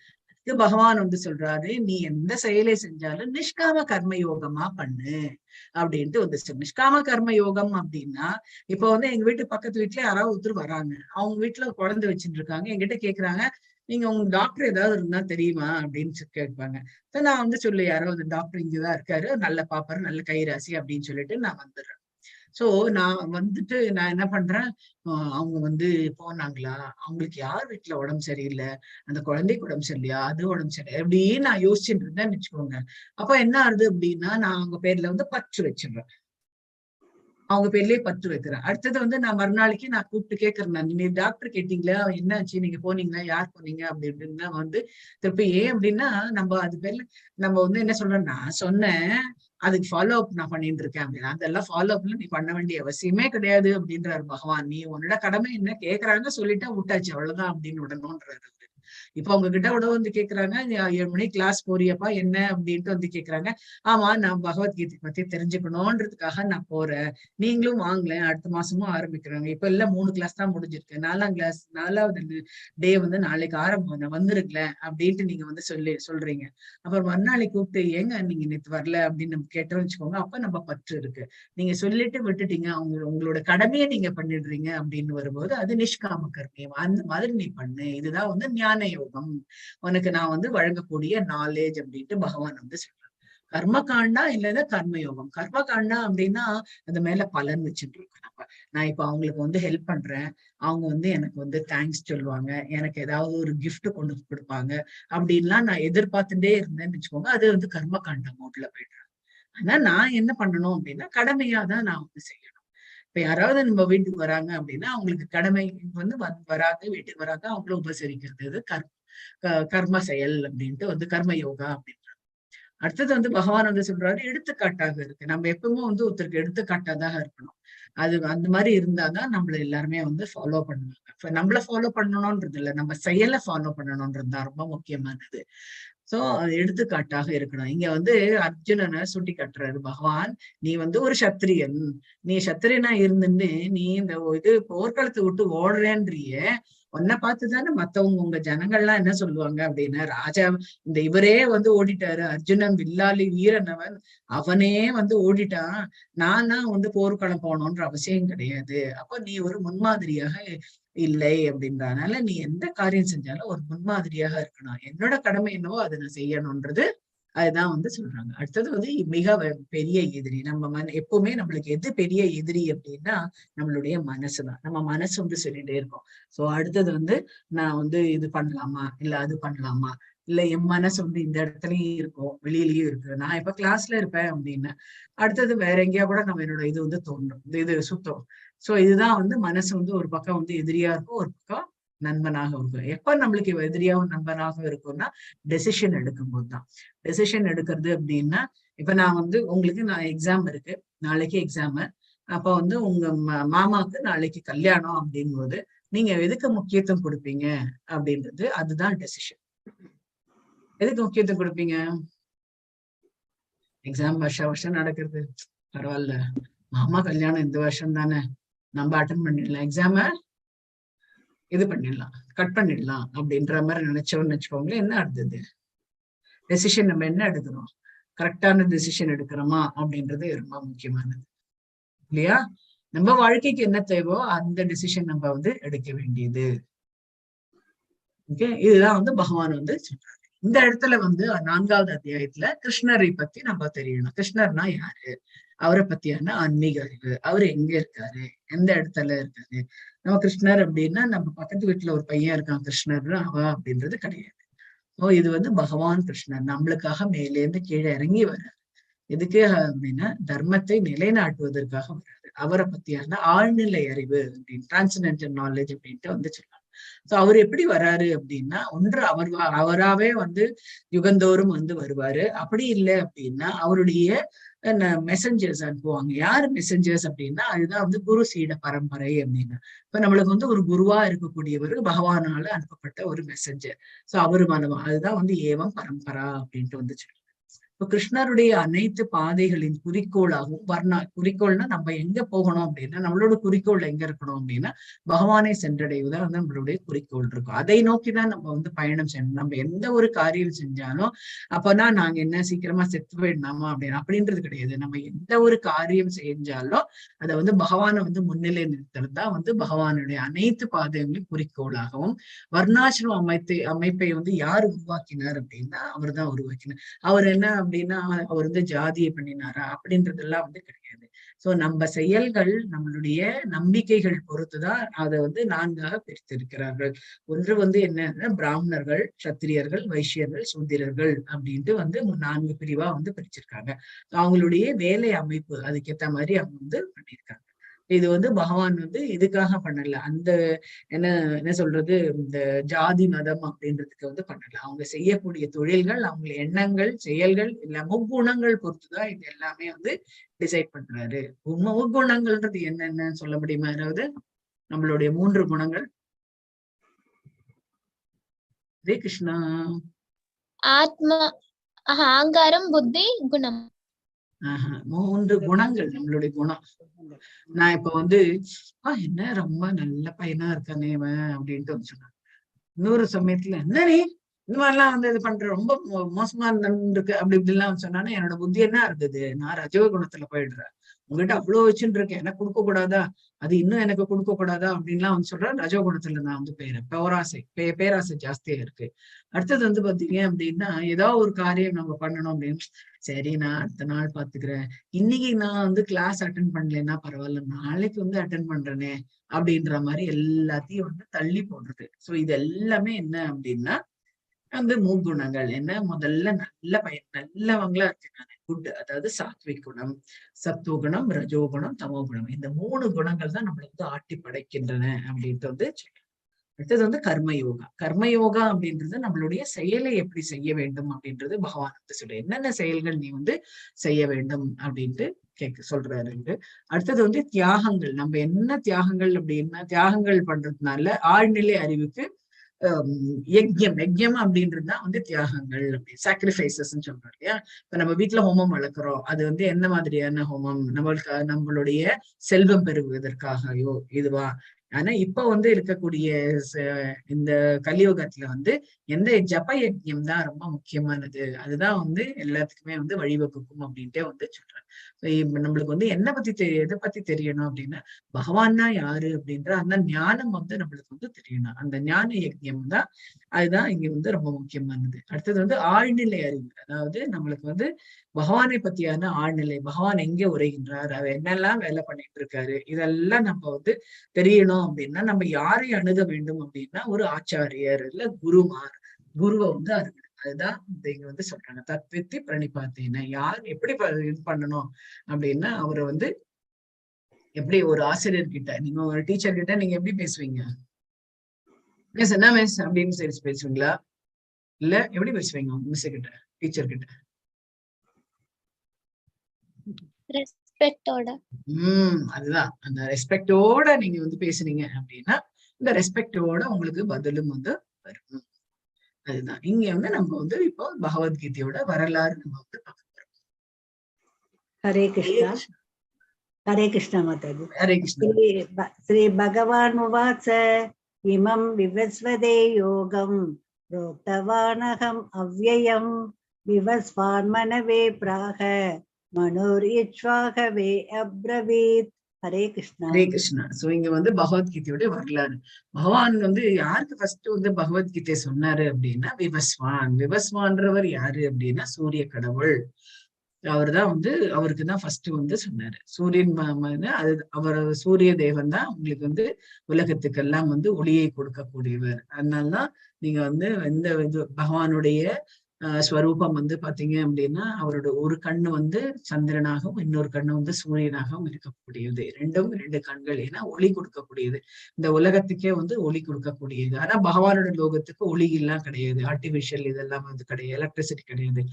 இது பகவான் வந்து சொல்றாரு, நீ எந்த செயலை செஞ்சாலும் நிஷ்காம கர்ம யோகமா பண்ணு அப்படின்ட்டு வந்து நிஷ்காம கர்ம யோகம் அப்படின்னா, இப்ப வந்து எங்க வீட்டு பக்கத்து வீட்டுல யாராவது ஒருத்தர் வராங்க, அவங்க வீட்டுல குழந்தை வச்சுட்டு இருக்காங்க, என்கிட்ட கேக்குறாங்க, நீங்க உங்க டாக்டர் ஏதாவது இருந்தா தெரியுமா அப்படின்னு கேட்பாங்க. நான் வந்து சொல்லு, யாரோ அந்த டாக்டர் இங்கதான் இருக்காரு, நல்ல பாப்பாரு, நல்ல கைராசி அப்படின்னு சொல்லிட்டு நான் வந்துடுறேன். சோ நான் வந்துட்டு நான் என்ன பண்றேன், அவங்க வந்து போனாங்களா, அவங்களுக்கு யார் வீட்டுல உடம்பு சரியில்லை, அந்த குழந்தைக்கு உடம்பு சரியில்லையா, அது உடம்பு சரியில்லை அப்படின்னு நான் யோசிச்சுட்டு இருந்தேன்னு வச்சுக்கோங்க. அப்ப என்ன ஆகுது அப்படின்னா, நான் அவங்க பேர்ல வந்து பற்று வச்சிடுறேன், அவங்க பேர்லயே பற்று வைக்கிறேன். அடுத்தது வந்து நான் மறுநாளைக்கு நான் கூப்பிட்டு கேட்கறேன், நீ டாக்டர் கேட்டீங்களா, என்ன ஆச்சு, நீங்க போனீங்களா, யார் போனீங்க அப்படி இப்படின்னா வந்து திருப்பி ஏன் அப்படின்னா, நம்ம அது பேர்ல நம்ம வந்து என்ன சொல்றோம், நான் சொன்னேன் அதுக்கு ஃபாலோ அப் நான் பண்ணிட்டு இருக்கேன் அப்படின்னா, அதெல்லாம் ஃபாலோ அப்ல நீ பண்ண வேண்டிய அவசியமே கிடையாது அப்படின்றாரு பகவான். நீ உன்னோட கடமை என்ன, கேட்கறாங்க சொல்லிட்டா விட்டாச்சு அவ்வளவுதான் அப்படின்னு விடணும்ன்றாரு. இப்ப உங்ககிட்ட கூட வந்து கேக்குறாங்க, 7 மணிக்கு கிளாஸ் போறியப்பா என்ன அப்படின்ட்டு வந்து கேக்குறாங்க. ஆமா, நான் பகவத்கீதை பத்தி தெரிஞ்சுக்கணும்ன்றதுக்காக நான் போறேன், நீங்களும் வாங்கலேன், அடுத்த மாசமும் ஆரம்பிக்கிறாங்க. இப்ப எல்லாம் 3 கிளாஸ் தான் முடிஞ்சிருக்கு, 4ஆம் கிளாஸ் 4வது டே வந்து நாளைக்கு ஆரம்பம், வந்துருக்கல அப்படின்ட்டு நீங்க வந்து சொல்றீங்க. அப்புறம் மறுநாளைக்கு கூப்பிட்டு, ஏங்க நீங்க நேத்து வரல அப்படின்னு நம்ம கேட்டோம்னு வச்சுக்கோங்க, அப்ப நம்ம பற்று இருக்கு. நீங்க சொல்லிட்டு விட்டுட்டீங்க, உங்களோட கடமையை நீங்க பண்ணிடுறீங்க அப்படின்னு வரும்போது அது நிஷ்காம கர்மியம். அந்த மாதிரி நீ பண்ணு, இதுதான் வந்து ஞான யோகம், உனக்கு நான் வந்து வழங்கக்கூடிய நாலேஜ் அப்படின்ட்டு பகவான் வந்து சொல்றாரு. கர்மகாண்டா இல்லைன்னா கர்மயோகம். கர்மகாண்டா அப்படின்னா அது மேல பலன் வச்சுட்டு இருக்கோம் நம்ம. நான் இப்ப அவங்களுக்கு வந்து ஹெல்ப் பண்றேன், அவங்க வந்து எனக்கு வந்து தேங்க்ஸ் சொல்லுவாங்க, எனக்கு ஏதாவது ஒரு கிஃப்ட் கொண்டு கொடுப்பாங்க அப்படின்லாம் நான் எதிர்பார்த்துட்டே இருந்தேன்னு வச்சுக்கோங்க, அது வந்து கர்மகாண்ட மோட்ல போயிடுறேன். ஆனா நான் என்ன பண்ணணும் அப்படின்னா, கடமையா தான் நான் வந்து செய்யணும். இப்ப யாராவது நம்ம வீட்டுக்கு வராங்க அப்படின்னா, அவங்களுக்கு கடமை வந்து வராங்க, வீட்டுக்கு வராங்க, அவங்கள உபசரிக்கிறது, இது கர்ம செயல் அப்படின்ட்டு வந்து கர்ம யோகா அப்படின்றாங்க. அடுத்தது வந்து பகவான் வந்து சொல்றாரு, எடுத்துக்காட்டாக இருக்கு. நம்ம எப்பவுமே வந்து ஒருத்தருக்கு எடுத்துக்காட்டாதாக இருக்கணும். அது அந்த மாதிரி இருந்தாதான் நம்மள எல்லாருமே வந்து ஃபாலோ பண்ணுவாங்க. இப்ப நம்மள ஃபாலோ பண்ணணும்ன்றது இல்ல, நம்ம செயலை ஃபாலோ பண்ணணும்ன்றது தான் ரொம்ப முக்கியமானது. சோ அது எடுத்துக்காட்டாக இருக்கணும். இங்க வந்து அர்ஜுனனை சுட்டி காட்டுறாரு பகவான், நீ வந்து ஒரு சத்திரியன், நீ சத்திரியனா இருந்துன்னு நீ இந்த இது போர்க்களத்தை விட்டு ஓடுறேன்றிய, உன்னை பார்த்துதானே மத்தவங்க உங்க ஜனங்கள்லாம் என்ன சொல்லுவாங்க அப்படின்னா, ராஜா இந்த இவரே வந்து ஓடிட்டாரு, அர்ஜுனன் வில்லாளி வீரனவன், அவனே வந்து ஓடிட்டான், நானா வந்து போர்க்களம் போகணும்ன்ற அவசியம் கிடையாது. அப்ப நீ ஒரு முன்மாதிரியாக இல்லை அப்படின்றதுனால நீ எந்த காரியம் செஞ்சாலும் ஒரு முன்மாதிரியாக இருக்கணும். என்னோட கடமை என்னவோ அதை நான் செய்யணும்ன்றது அதுதான் வந்து சொல்றாங்க. அடுத்தது வந்து மிக பெரிய எதிரி நம்ம எப்பவுமே நம்மளுக்கு எது பெரிய எதிரி அப்படின்னா நம்மளுடைய மனசுதான். நம்ம மனசு வந்து சொல்லிட்டே இருக்கோம். சோ அடுத்தது வந்து நான் வந்து இது பண்ணலாமா, இல்ல அது பண்ணலாமா, இல்ல என் மனசு வந்து இந்த இடத்துலயும் இருக்கும், வெளியிலயும் இருக்கு. நான் இப்ப கிளாஸ்ல இருப்பேன் அப்படின்னா அடுத்தது வேற எங்கேயா கூட நம்ம என்னோட இது வந்து தோன்றும், இது சுத்தம். சோ இதுதான் வந்து மனசு வந்து ஒரு பக்கம் வந்து எதிரியா இருக்கும், ஒரு பக்கம் நண்பனாக இருக்கும். எப்ப நம்மளுக்கு எதிரியாவும் நண்பனாக இருக்கும்னா டெசிஷன் எடுக்கும் போதுதான். டெசிஷன் எடுக்கிறது அப்படின்னா, இப்ப நான் வந்து உங்களுக்கு நான் எக்ஸாம் இருக்கு, நாளைக்கு எக்ஸாம், அப்ப வந்து உங்க மாமாவுக்கு நாளைக்கு கல்யாணம் அப்படின் போது நீங்க எதுக்கு முக்கியத்துவம் கொடுப்பீங்க அப்படின்றது, அதுதான் டெசிஷன். எதுக்கு முக்கியத்துவம் கொடுப்பீங்க? எக்ஸாம் வருஷம் நடக்கிறது, பரவாயில்ல, மாமா கல்யாணம் இந்த வருஷம் தானே, நம்ம அட்டன் பண்ணிடலாம், எக்ஸாம இது பண்ணிடலாம், கட் பண்ணிடலாம் அப்படின்ற மாதிரி நினைச்சோம்னு வச்சுக்கோங்களேன். என்ன அடுத்தது டெசிஷன் நம்ம என்ன எடுக்கிறோம், கரெக்டான டெசிஷன் எடுக்கிறோமா அப்படின்றது ரொம்ப முக்கியமானது இல்லையா? நம்ம வாழ்க்கைக்கு என்ன தேவையோ அந்த டெசிஷன் நம்ம வந்து எடுக்க வேண்டியது. ஓகே, இதுதான் வந்து பகவான் வந்து சொல்றாரு. இந்த இடத்துல வந்து 4வது அத்தியாயத்துல கிருஷ்ணரை பத்தி நம்ம தெரியணும். கிருஷ்ணர்னா யாரு, அவரை பத்தியான ஆன்மீக அறிவு, அவர் எங்க இருக்காரு, எந்த இடத்துல இருக்காரு. நம்ம கிருஷ்ணர் அப்படின்னா நம்ம பக்கத்து வீட்டுல ஒரு பையன் இருக்கான் கிருஷ்ணர், அவ அப்படின்றது கிடையாது. இது வந்து பகவான் கிருஷ்ணர் நம்மளுக்காக மேலேருந்து கீழே இறங்கி வர்றாரு. எதுக்கு அப்படின்னா தர்மத்தை நிலைநாட்டுவதற்காக வர்றாரு. அவரை பத்தியான ஆழ்நிலை அறிவு அப்படின்னு, டிரான்சென்டென்டல் நாலேஜ் அப்படின்ட்டு வந்து சொல்றாங்க. சோ அவர் எப்படி வர்றாரு அப்படின்னா, ஒன்று அவராவே வந்து யுகந்தோறும் வந்து வருவாரு. அப்படி இல்லை அப்படின்னா அவருடைய மெசஞ்சர்ஸ் அனுப்புவாங்க. யாரு மெசஞ்சர்ஸ் அப்படின்னா, அதுதான் வந்து குரு சீட பரம்பரை அப்படின்னு. இப்ப நம்மளுக்கு வந்து ஒரு குருவா இருக்கக்கூடியவர் பகவானால அனுப்பப்பட்ட ஒரு மெசஞ்சர். சோ அவரு மனவா, அதுதான் வந்து ஏவம் பரம்பரா அப்படின்ட்டு வந்து சொல்லுவாங்க. இப்ப கிருஷ்ணருடைய அனைத்து பாதைகளின் குறிக்கோளாகவும் குறிக்கோள்னா நம்ம எங்க போகணும் அப்படின்னா, நம்மளோட குறிக்கோள் எங்க இருக்கணும் அப்படின்னா பகவானை சென்றடைவதுதான் வந்து நம்மளுடைய குறிக்கோள் இருக்கும். அதை நோக்கிதான் நம்ம வந்து பயணம் செய்யணும். நம்ம எந்த ஒரு காரியம் செஞ்சாலும் அப்பனா நாங்க என்ன சீக்கிரமா செத்து போயிடலாமா அப்படின்றது கிடையாது. நம்ம எந்த ஒரு காரியம் செஞ்சாலும் அதை வந்து பகவானை வந்து முன்னிலை நிறுத்துறது தான் வந்து பகவானுடைய அனைத்து பாதைகளையும் குறிக்கோளாகவும். வர்ணாசிரம அமைப்பை வந்து யார் உருவாக்கினார் அப்படின்னா அவர் தான் உருவாக்கினார். அவர் என்ன அப்படின்னா அவர் வந்து ஜாதியை பண்ணினாரா அப்படின்றதெல்லாம் வந்து கிடையாது. சோ நம்ம செயல்கள் நம்மளுடைய நம்பிக்கைகள் பொறுத்துதான் அதை வந்து 4ஆக பிரித்திருக்கிறார்கள். ஒன்று வந்து என்ன, பிராமணர்கள், சத்திரியர்கள், வைசியர்கள், சூத்திரர்கள் அப்படின்ட்டு வந்து 4 பிரிவா வந்து பிரிச்சிருக்காங்க. அவங்களுடைய வேலை அமைப்பு அதுக்கேத்த மாதிரி அவங்க வந்து பண்ணியிருக்காங்க. இது வந்து பகவான் வந்து இதுக்காக பண்ணல. அந்த என்ன என்ன சொல்றது, இந்த ஜாதி மதம் அப்படின்றதுக்கு வந்து பண்ணல. அவங்க செய்யக்கூடிய தொழில்கள், அவங்க எண்ணங்கள், செயல்கள் இல்ல முக்குணங்கள் பொறுத்துதான் இது எல்லாமே வந்து டிசைட் பண்றாரு. முக்குணங்கள்ன்றது என்னன்னு சொல்ல முடியுமா யாராவது? நம்மளுடைய 3 குணங்கள். ஹரே கிருஷ்ணா. ஆத்மா, அகங்காரம், புத்தி, குணம். 3 குணங்கள் நம்மளுடைய குணம். நான் இப்ப வந்து என்ன ரொம்ப நல்ல பையனா இருக்கானே இவன் அப்படின்ட்டு வந்து சொன்னான். இன்னொரு சமயத்துல என்ன நீ இந்த மாதிரிலாம் வந்து இது பண்ற, ரொம்ப மோசமா இருக்கு அப்படி இப்படிலாம் சொன்னானே என்னோட புத்தி என்ன இருந்தது, நான் ரஜோ குணத்துல போயிடுறேன். உங்ககிட்ட அவ்வளவு வச்சுட்டு இருக்கேன், எனக்கு கொடுக்க கூடாதா, அது இன்னும் எனக்கு கொடுக்க கூடாதா அப்படின்லாம் வந்து சொல்றேன். ரஜோ குணத்துல நான் வந்து பேராசை ஜாஸ்தியா இருக்கு. அடுத்தது வந்து பாத்தீங்க அப்படின்னா, ஏதாவது ஒரு காரியம் நம்ம பண்ணணும் அப்படின்னு, சரி நான் அடுத்த நாள் பாத்துக்கிறேன், இன்னைக்கு நான் வந்து கிளாஸ் அட்டென்ட் பண்ணலைன்னா பரவாயில்ல, நாளைக்கு வந்து அட்டென்ட் பண்றேனே அப்படின்ற மாதிரி எல்லாத்தையும் வந்து தள்ளி போடுறது. சோ இது எல்லாமே என்ன அப்படின்னா அந்த முக்குணங்கள். என்ன, முதல்ல நல்ல பையன் நல்லவங்களா இருக்காங்க, குட், அதாவது சாத்விக் குணம், சத்துவகுணம், ரஜோகுணம், தமோகுணம். இந்த 3 குணங்கள் தான் நம்மளை வந்து ஆட்டி படைக்கின்றன அப்படின்ட்டு வந்து சொல்றோம். அடுத்தது வந்து கர்மயோகா. கர்மயோகா அப்படின்றது நம்மளுடைய செயலை எப்படி செய்ய வேண்டும் அப்படின்றது பகவான் வந்து சொல்ற, என்னென்ன செயல்கள் நீ வந்து செய்ய வேண்டும் அப்படின்ட்டு சொல்றாரு. அடுத்தது வந்து தியாகங்கள். நம்ம என்ன தியாகங்கள் அப்படின்னா, தியாகங்கள் பண்றதுனால ஆழ்நிலை அறிவுக்கு யஜ்யம் அப்படின்றதுதான் வந்து தியாகங்கள், அப்படி சாக்ரிஃபைசஸ் சொல்றோம் இல்லையா. இப்ப நம்ம வீட்டுல ஹோமம் வளர்க்குறோம், அது வந்து என்ன மாதிரியான ஹோமம், நம்மளுடைய செல்வம் பெறுவதற்காகவோ இதுவா. ஆனா இப்ப வந்து இருக்கக்கூடிய இந்த கலியுகத்துல வந்து எந்த ஜப யஜ்யம் தான் ரொம்ப முக்கியமானது, அதுதான் வந்து எல்லாத்துக்குமே வந்து வழிவகுக்கும் அப்படின்ட்டே வந்து சொல்றேன். நம்மளுக்கு வந்து எதை பத்தி தெரியணும் அப்படின்னா, பகவான்னா யாரு அப்படின்ற அந்த ஞானம் வந்து நம்மளுக்கு வந்து தெரியணும். அந்த ஞான யஜ்யம் தான், அதுதான் இங்க வந்து ரொம்ப முக்கியமானது. அடுத்தது வந்து ஆழ்நிலை அறிவு. அதாவது நம்மளுக்கு வந்து பகவானை பத்தியான ஆழ்நிலை, பகவான் எங்கே உரைகின்றார், அவர் என்னெல்லாம் வேலை பண்ணிட்டு இருக்காரு, இதெல்லாம் நம்ம வந்து தெரியணும் அப்படின்னா நம்ம யாரை அணுக வேண்டும் அப்படின்னா, ஒரு ஆச்சாரியர் இல்ல குருமார், குருவை வந்து அணுகணும். அதுதான் இங்க வந்து சொல்றாங்க, தத்வித்தி பிரணிபாத்தேன. யார் எப்படி இது பண்ணணும் அப்படின்னா, அவரை வந்து எப்படி ஒரு ஆசிரியர் கிட்ட, நீங்க ஒரு டீச்சர் கிட்ட நீங்க எப்படி பேசுவீங்க, மிஸ் என்ன மிஸ் அப்படின்னு சரி பேசுவீங்களா, இல்ல எப்படி பேசுவீங்க மிஸ் கிட்ட, டீச்சர் கிட்ட? ரெஸ்பெக்டோட. அதுதான், அந்த ரெஸ்பெக்டோட நீங்க வந்து பேசுனீங்க அப்படின்னா இந்த ரெஸ்பெக்டோட உங்களுக்கு பதிலும் வந்து வரும். அதுதான் இங்க வந்து நம்ம வந்து இப்போ பகவத்கீதையோட வரலாறு நம்ம வந்து பார்க்க போறோம். ஹரே கிருஷ்ணா. ஹரே கிருஷ்ணா மாதாஜி. ஹரே கிருஷ்ணா. ஸ்ரீ பகவான் உவாச இமம் விவஸ்வதே யோகம் ப்ரோக்தவானகம் அவ்யயம் விவஸ்வான் மனவே பிராக மனோர் இச்வாகவே அப்ரவீத். ஹரே கிருஷ்ணா. ஹரே கிருஷ்ணா. சோ இங்க வந்து பகவத்கீதையோட வரலாறு. பகவான் வந்து யாருக்கு ஃபர்ஸ்ட் வந்து பகவத்கீதை சொன்னாரு அப்படின்னா, விவஸ்வான்றவர் யாரு அப்படின்னா சூரிய கடவுள். அவர்தான் வந்து அவருக்குதான் ஃபர்ஸ்ட் வந்து சொன்னாரு. சூரியன் அது அவர் சூரிய தேவன் தான் உங்களுக்கு வந்து உலகத்துக்கெல்லாம் வந்து ஒளியை கொடுக்கக்கூடியவர். அதனாலதான் நீங்க வந்து இந்த பகவானுடைய ஸ்வரூபம் வந்து பாத்தீங்க அப்படின்னா, அவரோட ஒரு கண்ணு வந்து சந்திரனாகவும் இன்னொரு கண்ணு வந்து சூரியனாகவும் இருக்கக்கூடியது. 2 கண்கள். ஏன்னா ஒளி கொடுக்கக்கூடியது, இந்த உலகத்துக்கே வந்து ஒளி கொடுக்கக்கூடியது. ஆனா பகவானோட லோகத்துக்கு ஒளி எல்லாம் கிடையாது, ஆர்டிபிஷியல் இதெல்லாம் வந்து கிடையாது, எலக்ட்ரிசிட்டி கிடையாது.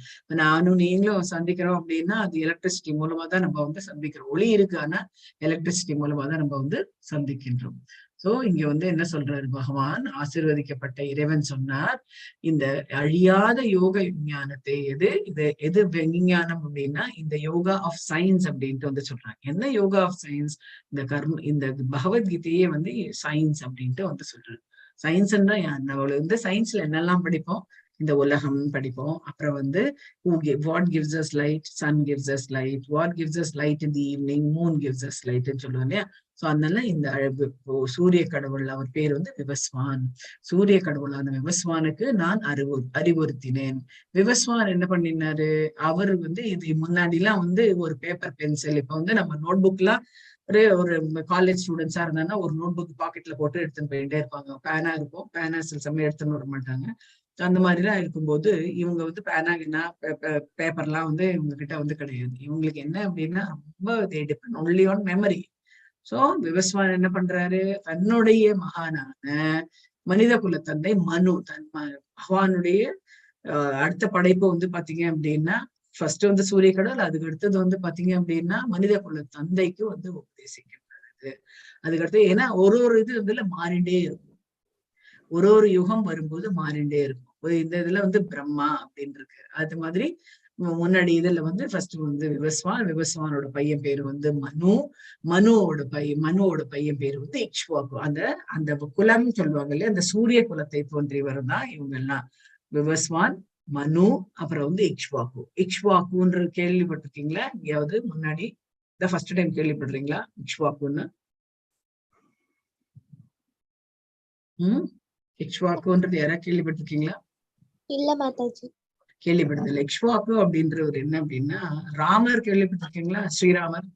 நானும் நீங்களும் சந்திக்கிறோம் அப்படின்னா அது எலக்ட்ரிசிட்டி மூலமா தான் நம்ம வந்து சந்திக்கிறோம். ஒளி இருக்கு, ஆனா எலக்ட்ரிசிட்டி மூலமா தான் நம்ம வந்து சந்திக்கின்றோம். சோ இங்க வந்து என்ன சொல்றாரு பகவான், ஆசீர்வதிக்கப்பட்ட இறைவன் சொன்னார், இந்த அழியாத யோக விஞ்ஞானத்தை எது விஞ்ஞானம் அப்படின்னா இந்த யோகா ஆஃப் சயின்ஸ் அப்படின்ட்டு வந்து சொல்றாங்க. என்ன யோகா ஆஃப் சயின்ஸ்? இந்த பகவத்கீதையே வந்து சயின்ஸ் அப்படின்ட்டு வந்து சொல்றாரு. சயின்ஸ்ன்னா நம்ம வந்து சயின்ஸ்ல என்னெல்லாம் படிப்போம்? இந்த உலகம் படிப்போம். அப்புறம் வந்து what gives us light, sun gives us light, what gives us light in the evening, moon gives us light ன்னு சொல்லுவோம் இல்லையா? சோ அதனால இந்த சூரிய கடவுள், அவர் பேர் வந்து விவஸ்வான். சூரிய கடவுளான விவஸ்வானுக்கு நான் அறிவுறுத்தினேன். விவஸ்வான் என்ன பண்ணினாரு? அவர் வந்து இது முன்னாடி எல்லாம் வந்து ஒரு பேப்பர் பென்சில், இப்ப வந்து நம்ம நோட் புக்லாம் ஒரு காலேஜ் ஸ்டூடெண்ட்ஸா இருந்தாங்கன்னா ஒரு நோட் புக் பாக்கெட்ல போட்டு எடுத்துன்னு போயிட்டே இருப்பாங்க. பேனா இருக்கும், பேனா சில சமயம் எடுத்துன்னு வர மாட்டாங்க. அந்த மாதிரிலாம் இருக்கும்போது இவங்க வந்து பேனா பேப்பர்லாம் வந்து இவங்க கிட்ட வந்து கிடையாது. இவங்களுக்கு என்ன அப்படின்னா ரொம்ப depend only on memory. So Vivasvan என்ன பண்றாரு? தன்னுடைய மகானான மனித குலத்தந்தை மனு, பகவானுடைய அடுத்த படைப்பு வந்து பாத்தீங்க அப்படின்னா ஃபர்ஸ்ட் வந்து சூரிய கடவுள், அதுக்கு அடுத்தது வந்து பாத்தீங்க அப்படின்னா மனித குல தந்தைக்கு வந்து உபதேசிக்கின்றது. அதுக்கு அடுத்து ஏன்னா ஒரு இது இதுல மாறிண்டே இருக்கும், ஒரு யுகம் வரும்போது மாறிண்டே இருக்கும். இந்த இதுல வந்து பிரம்மா அப்படின்னு இருக்கு. அது மாதிரி முன்னாடி இதுல வந்து ஃபர்ஸ்ட் வந்து விவஸ்வானோட பையன் பேரு வந்து மனுவோட பையன் பேரு வந்து இக்ஷ்வாக்கு. அந்த குலம் சொல்லுவாங்க இல்லையா, அந்த சூரிய குலத்தை தோன்றியவர் தான் இவங்க எல்லாம். விவஸ்வான், மனு, அப்புறம் வந்து இக்ஷ்வாக்குன்ற கேள்விப்பட்டிருக்கீங்களா எங்கேயாவது முன்னாடி? இதான் ஃபர்ஸ்ட் டைம் கேள்விப்படுறீங்களா இக்ஷ்வாக்குன்னு? இக்ஷ்வாக்குன்றது யாராவது கேள்விப்பட்டிருக்கீங்களா? இல்ல மாதாஜி. கேள்விப்பட்டதில்லை. இக்ஷ்வாக்கு அப்படின்றவர் என்ன அப்படின்னா ராமர் கேள்விப்பட்டிருக்கீங்களா? ஸ்ரீராமர்,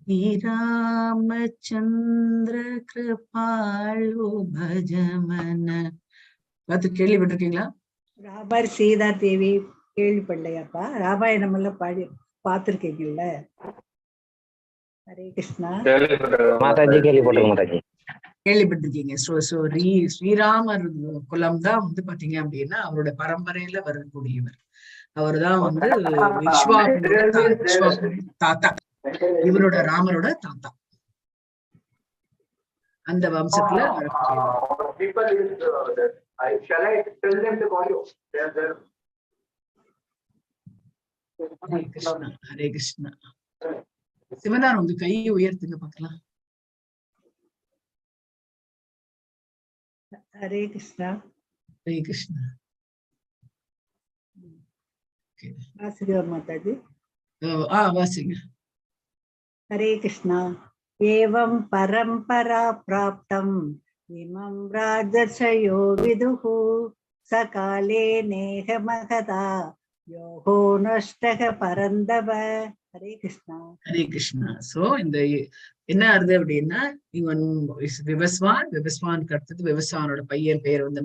ஸ்ரீராமச்சந்திர கிருபாலு பஜமன பார்த்து கேள்விப்பட்டிருக்கீங்களா? ராமர் சீதா தேவி கேள்விப்படலையாப்பா? ராமாயணம் எல்லாம் பார்த்திருக்கீங்கல்ல? ஹரே கிருஷ்ணா. மாதாஜி கேள்விப்பட்டிருக்கேன் மாதாஜி. கேள்விப்பட்டிருக்கீங்க. ஸ்ரீராமர் குலம் தான் வந்து பாத்தீங்க அப்படின்னா அவரோட பரம்பரையில வரக்கூடியவர். அவர் தான் வந்து தாத்தா, இவரோட ராமரோட தாத்தா, அந்த வம்சத்துல ஹரே கிருஷ்ணா. ஹரே கிருஷ்ணா. சிவனார் உங்க கையை உயர்த்துங்க பார்க்கலாம். ஹரே கிருஷ்ணா. ஹரே கிருஷ்ணா. வாசிகா மாதாஜி. வாசிங்க. ஹரே கிருஷ்ணா. ஏவம் பரம்பரா பிராப்தம் இமம் ராஜசயோ விதுஹு சகாலே நேகமகதா யோகோ நஷ்டக பரந்தவ. ஹரே கிருஷ்ணா. ஹரே கிருஷ்ணா. சோ இந்த என்ன ஆறுது அப்படின்னா இவன் விவஸ்வானுக்கு அடுத்தது விவஸ்வானோட பையன் பேர் வந்து